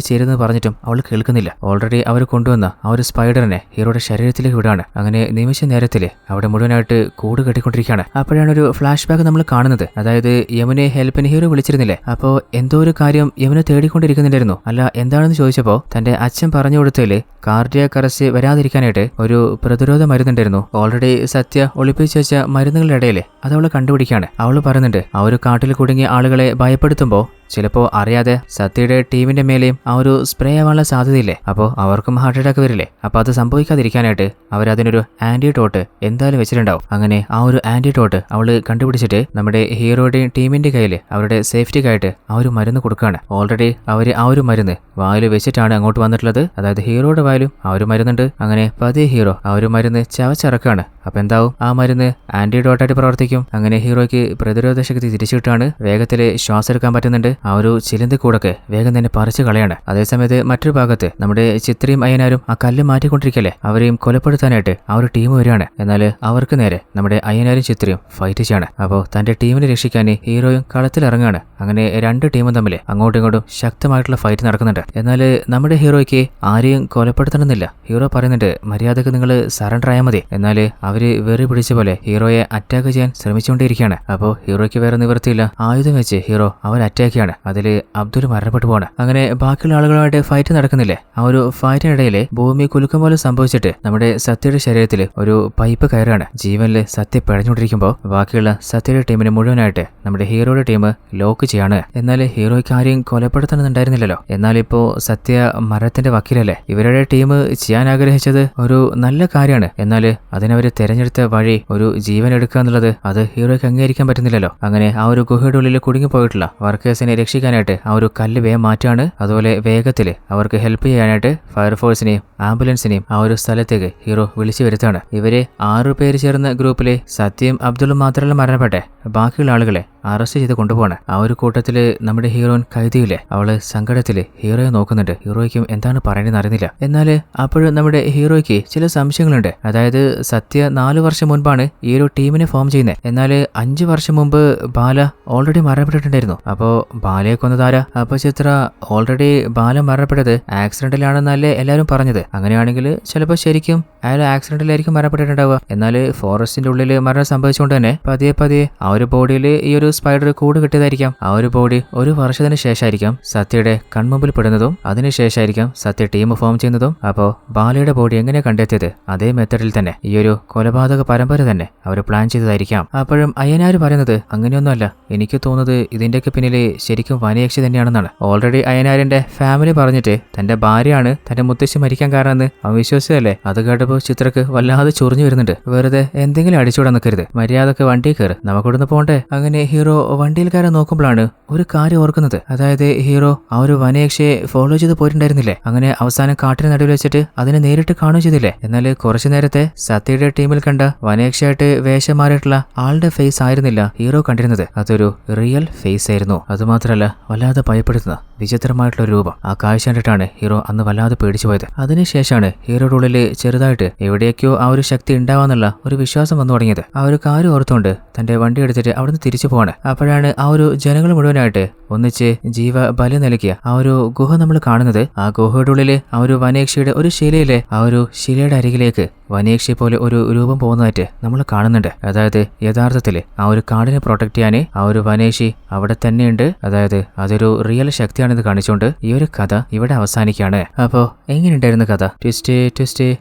ചേരുന്ന് പറഞ്ഞിട്ടും അവൾ കേൾക്കുന്നില്ല. ഓൾറെഡി അവർ കൊണ്ടുവന്ന ആ ഒരു സ്പൈഡറിനെ ഹീറോയുടെ ശരീരത്തിലേക്ക് വിടാണ്. അങ്ങനെ നിമിഷ നേരത്തിൽ അവിടെ മുഴുവനായിട്ട് കൂട് കെട്ടിക്കൊണ്ടിരിക്കുകയാണ്. അപ്പോഴാണ് ഒരു ഫ്ലാഷ് ബാക്ക് നമ്മൾ കാണുന്നത്. അതായത് യമുനെ ഹെൽപ്പിന് ഹീറോ വിളിച്ചിരുന്നില്ലേ, അപ്പോൾ എന്തോ ഒരു കാര്യം യമുനെ തേടിക്കൊണ്ടിരിക്കുന്നുണ്ടായിരുന്നു. അല്ല എന്താണെന്ന് ചോദിച്ചപ്പോൾ തന്റെ അച്ഛൻ പറഞ്ഞു കൊടുത്തതില് കാർഡിയാക് അറസ്റ്റ് വരാതിരിക്കാനായിട്ട് ഒരു പ്രതിരോധ മരുന്നുണ്ടായിരുന്നു. ഓൾറെഡി സത്യ ഒളിപ്പിച്ചു വെച്ച മരുന്നുകളുടെ ഇടയിൽ അത് അവള് കണ്ടുപിടിക്കുകയാണ്. അവള് പറയുന്നുണ്ട് ആ ഒരു കാട്ടിൽ കുടുങ്ങിയ ആളുകളെ ഭയപ്പെടുത്തുമ്പോൾ ചിലപ്പോൾ അറിയാതെ സത്യയുടെ ടീമിന്റെ മേലെയും ആ ഒരു സ്പ്രേ ആവാനുള്ള സാധ്യതയില്ലേ, അപ്പോൾ അവർക്കും ഹാർട്ട് അറ്റാക്ക് വരില്ലേ. അപ്പോൾ അത് സംഭവിക്കാതിരിക്കാനായിട്ട് അവരതിനൊരു ആന്റിഡോട്ട് എന്തായാലും വെച്ചിട്ടുണ്ടാവും. അങ്ങനെ ആ ഒരു ആന്റിഡോട്ട് അവള് കണ്ടുപിടിച്ചിട്ട് നമ്മുടെ ഹീറോയുടെയും ടീമിന്റെ കയ്യിൽ അവരുടെ സേഫ്റ്റിക്കായിട്ട് ആ ഒരു മരുന്ന് കൊടുക്കുകയാണ്. ഓൾറെഡി അവര് ആ ഒരു മരുന്ന് വായിൽ വെച്ചിട്ടാണ് അങ്ങോട്ട് വന്നിട്ടുള്ളത്. അതായത് ഹീറോയുടെ വായിലും ആ ഒരു മരുന്നുണ്ട്. അങ്ങനെ പതിയെ ഹീറോ ആ ഒരു മരുന്ന് ചവച്ചിറക്കാണ്. അപ്പൊ എന്താവും, ആ മരുന്ന് ആന്റിഡോട്ടായിട്ട് പ്രവർത്തിക്കും. അങ്ങനെ ഹീറോയ്ക്ക് പ്രതിരോധ ശക്തി തിരിച്ചു കിട്ടാണ്. വേഗത്തിൽ ശ്വാസം എടുക്കാൻ പറ്റുന്നുണ്ട്. ആ ഒരു ചിലന്ത് കൂടൊക്കെ വേഗം തന്നെ പറിച്ചു കളയാണ്. അതേസമയത്ത് മറ്റൊരു ഭാഗത്ത് നമ്മുടെ ചിത്രയും അയ്യനാരും ആ കല്ല് മാറ്റിക്കൊണ്ടിരിക്കല്ലേ, അവരെയും കൊലപ്പെടുത്താനായിട്ട് ആ ഒരു ടീം വരികയാണ്. എന്നാൽ അവർക്ക് നേരെ നമ്മുടെ അയ്യനാരും ചിത്രയും ഫൈറ്റ് ചെയ്യാണ്. അപ്പോൾ തന്റെ ടീമിനെ രക്ഷിക്കാൻ ഹീറോയും കളത്തിലിറങ്ങാണ്. അങ്ങനെ രണ്ട് ടീമും തമ്മിൽ അങ്ങോട്ടും ഇങ്ങോട്ടും ശക്തമായിട്ടുള്ള ഫൈറ്റ് നടക്കുന്നുണ്ട്. എന്നാൽ നമ്മുടെ ഹീറോയ്ക്ക് ആരെയും കൊലപ്പെടുത്തണമെന്നില്ല. ഹീറോ പറയുന്നുണ്ട് മര്യാദക്ക് നിങ്ങൾ സറണ്ടർ ആയാൽ മതി. എന്നാൽ അവര് വെറി പിടിച്ച പോലെ ഹീറോയെ അറ്റാക്ക് ചെയ്യാൻ ശ്രമിച്ചുകൊണ്ടിരിക്കുകയാണ്. അപ്പോൾ ഹീറോയ്ക്ക് വേറെ നിവൃത്തിയില്ല. ആയുധം വെച്ച് ഹീറോ അവർ അറ്റാക്ക് ചെയ്യാണ്. അതിൽ അബ്ദുൽ മരണപ്പെട്ടു പോവാണ്. അങ്ങനെ ബാക്കിയുള്ള ആളുകളുമായിട്ട് ഫൈറ്റ് നടക്കുന്നില്ലേ, ആ ഒരു ഫൈറ്റിനിടയിൽ ഭൂമി കുലുക്കം പോലെ സംഭവിച്ചിട്ട് നമ്മുടെ സത്യയുടെ ശരീരത്തിൽ ഒരു പൈപ്പ് കയറാണ്. ജീവനിൽ സത്യ പിഴഞ്ഞുകൊണ്ടിരിക്കുമ്പോൾ ബാക്കിയുള്ള സത്യയുടെ ടീമിനെ മുഴുവനായിട്ട് നമ്മുടെ ഹീറോയുടെ ടീം ലോക്ക് ചെയ്യാണ്. എന്നാൽ ഹീറോയ്ക്ക് ആരെയും കൊലപ്പെടുത്തണമെന്നുണ്ടായിരുന്നില്ലല്ലോ. എന്നാൽ ഇപ്പോ സത്യ മരണത്തിന്റെ വക്കീലല്ലേ. ഇവരുടെ ടീം ചെയ്യാൻ ആഗ്രഹിച്ചത് ഒരു നല്ല കാര്യമാണ്. എന്നാൽ അതിനവര് തെരഞ്ഞെടുത്ത വഴി ഒരു ജീവൻ എടുക്കുക എന്നുള്ളത് അത് ഹീറോയ്ക്ക് അംഗീകരിക്കാൻ പറ്റുന്നില്ലല്ലോ. അങ്ങനെ ആ ഒരു ഗുഹയുടെ ഉള്ളിൽ കുടുങ്ങിപ്പോയിട്ടുള്ള വർക്കേഴ്സിനെ രക്ഷിക്കാനായിട്ട് ആ ഒരു കല്ല് വേഗം മാറ്റാണ്. അതുപോലെ വേഗത്തിൽ അവർക്ക് ഹെൽപ്പ് ചെയ്യാനായിട്ട് ഫയർഫോഴ്സിനെയും ആംബുലൻസിനെയും ആ ഒരു സ്ഥലത്തേക്ക് ഹീറോ വിളിച്ചു വരുത്താണ്. ഇവര് 6 പേര് ചേർന്ന ഗ്രൂപ്പിലെ സത്യയും അബ്ദുളും മാത്രമല്ല മരണപ്പെട്ടെ, ബാക്കിയുള്ള ആളുകളെ അറസ്റ്റ് ചെയ്ത് കൊണ്ടുപോവാണ്. ആ ഒരു കൂട്ടത്തില് നമ്മുടെ ഹീറോയിൻ കൈദിയില്ലേ, അവള് സങ്കടത്തില് ഹീറോയെ നോക്കുന്നുണ്ട്. ഹീറോയ്ക്കും എന്താണ് പറയണെന്ന് അറിയുന്നില്ല. എന്നാൽ അപ്പോഴും നമ്മുടെ ഹീറോയ്ക്ക് ചില സംശയങ്ങളുണ്ട്. അതായത് സത്യ 4 വർഷം മുൻപാണ് ഈ ഒരു ടീമിനെ ഫോം ചെയ്യുന്നത്. എന്നാൽ 5 വർഷം മുമ്പ് ബാല ഓൾറെഡി മരണപ്പെട്ടിട്ടുണ്ടായിരുന്നു. അപ്പോ ബാലയെ കൊന്നതാരാ? അപ്പൊ ചിത്ര ഓൾറെഡി ബാല മരണപ്പെട്ടത് ആക്സിഡന്റിലാണെന്നല്ലേ എല്ലാവരും പറഞ്ഞത്. അങ്ങനെയാണെങ്കിൽ ചിലപ്പോൾ ശരിക്കും അയാൾ ആക്സിഡന്റിലായിരിക്കും മരണപ്പെട്ടിട്ടുണ്ടാവുക. എന്നാൽ ഫോറസ്റ്റിന്റെ ഉള്ളിൽ മരണം സംഭവിച്ചുകൊണ്ട് തന്നെ പതിയെ ആ ഒരു ബോഡിയിൽ ഈ ഒരു സ്പൈഡർ കൂട് കിട്ടിയതായിരിക്കാം. ആ ഒരു ബോഡി ഒരു വർഷത്തിന് ശേഷമായിരിക്കാം സത്യയുടെ കൺമുമ്പിൽ പെടുന്നതും അതിനുശേഷമായിരിക്കാം സത്യ ടീം ഫോം ചെയ്യുന്നതും. അപ്പോൾ ബാലയുടെ ബോഡി എങ്ങനെ കണ്ടെത്തിയത് അതേ മെത്തഡിൽ തന്നെ ഈ ഒരു കൊലപാതക പരമ്പര തന്നെ അവർ പ്ലാൻ ചെയ്തതായിരിക്കാം. അപ്പോഴും അയ്യനാര് പറയുന്നത് അങ്ങനെയൊന്നുമല്ല, എനിക്ക് തോന്നുന്നത് ഇതിന്റെയൊക്കെ പിന്നിൽ ശരിക്കും വനയക്ഷി തന്നെയാണെന്നാണ്. ഓൾറെഡി അയ്യനാരിന്റെ ഫാമിലി പറഞ്ഞിട്ട് തന്റെ ഭാര്യയാണ് തന്റെ മുത്തശ്ശി മരിക്കാൻ കാരണമെന്ന് അവൻ വിശ്വസിച്ചതല്ലേ. അത് കേട്ടപ്പോൾ ചിത്രക്ക് വല്ലാതെ ചൊറിഞ്ഞു വരുന്നുണ്ട്. വെറുതെ എന്തെങ്കിലും അടിച്ചുകൂടാൻ നിൽക്കരുത്, മര്യാദക്ക് വണ്ടി കയറ്, നമുക്കിവിടുന്ന് പോണ്ടേ. അങ്ങനെ ഹീറോ വണ്ടിയിൽ കയറാൻ നോക്കുമ്പോഴാണ് ഒരു കാര്യം ഓർക്കുന്നത്. അതായത് ഹീറോ ആ ഒരു വനയക്ഷയെ ഫോളോ ചെയ്ത് പോയിട്ടുണ്ടായിരുന്നില്ലേ. അങ്ങനെ അവസാനം കാട്ടിന് നടുവിൽ വെച്ചിട്ട് അതിനെ നേരിട്ട് കാണുകയും ചെയ്തില്ലേ. എന്നാൽ കുറച്ചു നേരത്തെ സത്യയുടെ ടീമിൽ കണ്ട വനയക്ഷയായിട്ട് വേഷം മാറിയിട്ടുള്ള ആളുടെ ഫേസ് ആയിരുന്നില്ല ഹീറോ കണ്ടിരുന്നത്. അതൊരു റിയൽ ഫേസ് ആയിരുന്നു. അതുമാത്രമല്ല വല്ലാതെ ഭയപ്പെടുത്തുന്ന വിചിത്രമായിട്ടുള്ള രൂപം. ആ കാഴ്ച കണ്ടിട്ടാണ് ഹീറോ അന്ന് വല്ലാതെ പേടിച്ചു പോയത്. അതിനുശേഷമാണ് ഹീറോയുടെ ഉള്ളിൽ ചെറുതായിട്ട് എവിടേക്കോ ആ ഒരു ശക്തി ഉണ്ടാവാന്നുള്ള ഒരു വിശ്വാസം വന്നു തുടങ്ങിയത്. ആ ഒരു കാര്യം ഓർത്തുകൊണ്ട് തന്റെ വണ്ടി എടുത്തിട്ട് അവിടുന്ന് തിരിച്ചു പോവാണ്. അപ്പോഴാണ് ആ ഒരു ജനങ്ങൾ മുഴുവനായിട്ട് ഒന്നിച്ച് ജീവ ബലി നൽകിയ ആ ഒരു ഗുഹ നമ്മൾ കാണുന്നത്. ആ ഗുഹയുടെ ഉള്ളില് ആ ഒരു വനയക്ഷിയുടെ ഒരു ശിലയിലെ ആ ഒരു ശിലയുടെ അരികിലേക്ക് വനയക്ഷി പോലെ ഒരു രൂപം പോകുന്നതായിട്ട് നമ്മൾ കാണുന്നുണ്ട്. അതായത് യഥാർത്ഥത്തിൽ ആ ഒരു കാടിനെ പ്രൊട്ടക്ട് ചെയ്യാൻ ആ ഒരു വനയക്ഷി അവിടെ തന്നെയുണ്ട്. അതായത് അതൊരു റിയൽ ശക്തിയാണെന്ന് കാണിച്ചുകൊണ്ട് ഈ ഒരു കഥ ഇവിടെ അവസാനിക്കുകയാണ്. അപ്പോ എങ്ങനെയുണ്ടായിരുന്നു കഥ?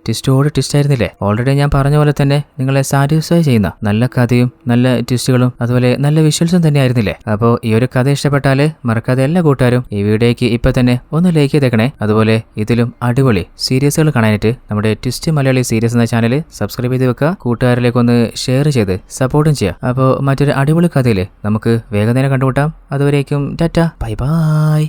ട്വിസ്റ്റോട് ട്വിസ്റ്റ് ആയിരുന്നില്ലേ? ഓൾറെഡി ഞാൻ പറഞ്ഞ പോലെ തന്നെ നിങ്ങളെ സാറ്റിസ്ഫൈ ചെയ്യുന്ന നല്ല കഥയും നല്ല ട്വിസ്റ്റുകളും അതുപോലെ നല്ല വിഷ്വൽസും തന്നെ ആയിരുന്നില്ലേ? അപ്പോൾ ഈ ഒരു കഥ ഇഷ്ടപ്പെട്ടാല് മറക്കാതെ എല്ലാ കൂട്ടുകാരും ഈ വീഡിയോയ്ക്ക് ഇപ്പൊ തന്നെ ഒന്ന് ലൈക്ക് ചെയ്തേക്കണേ. അതുപോലെ ഇതിലും അടിപൊളി സീരീസുകൾ കാണാനായിട്ട് നമ്മുടെ ട്വിസ്റ്റ് മലയാളി സീരീസ് എന്ന ചാനൽ സബ്സ്ക്രൈബ് ചെയ്ത് വെക്കുക. കൂട്ടുകാരിലേക്ക് ഒന്ന് ഷെയർ ചെയ്ത് സപ്പോർട്ടും ചെയ്യാം. അപ്പോൾ മറ്റൊരു അടിപൊളി കഥയിൽ നമുക്ക് വേഗം തന്നെ കണ്ടുമുട്ടാം. അതുവരേക്കും ടാറ്റ, ബൈ ബൈ.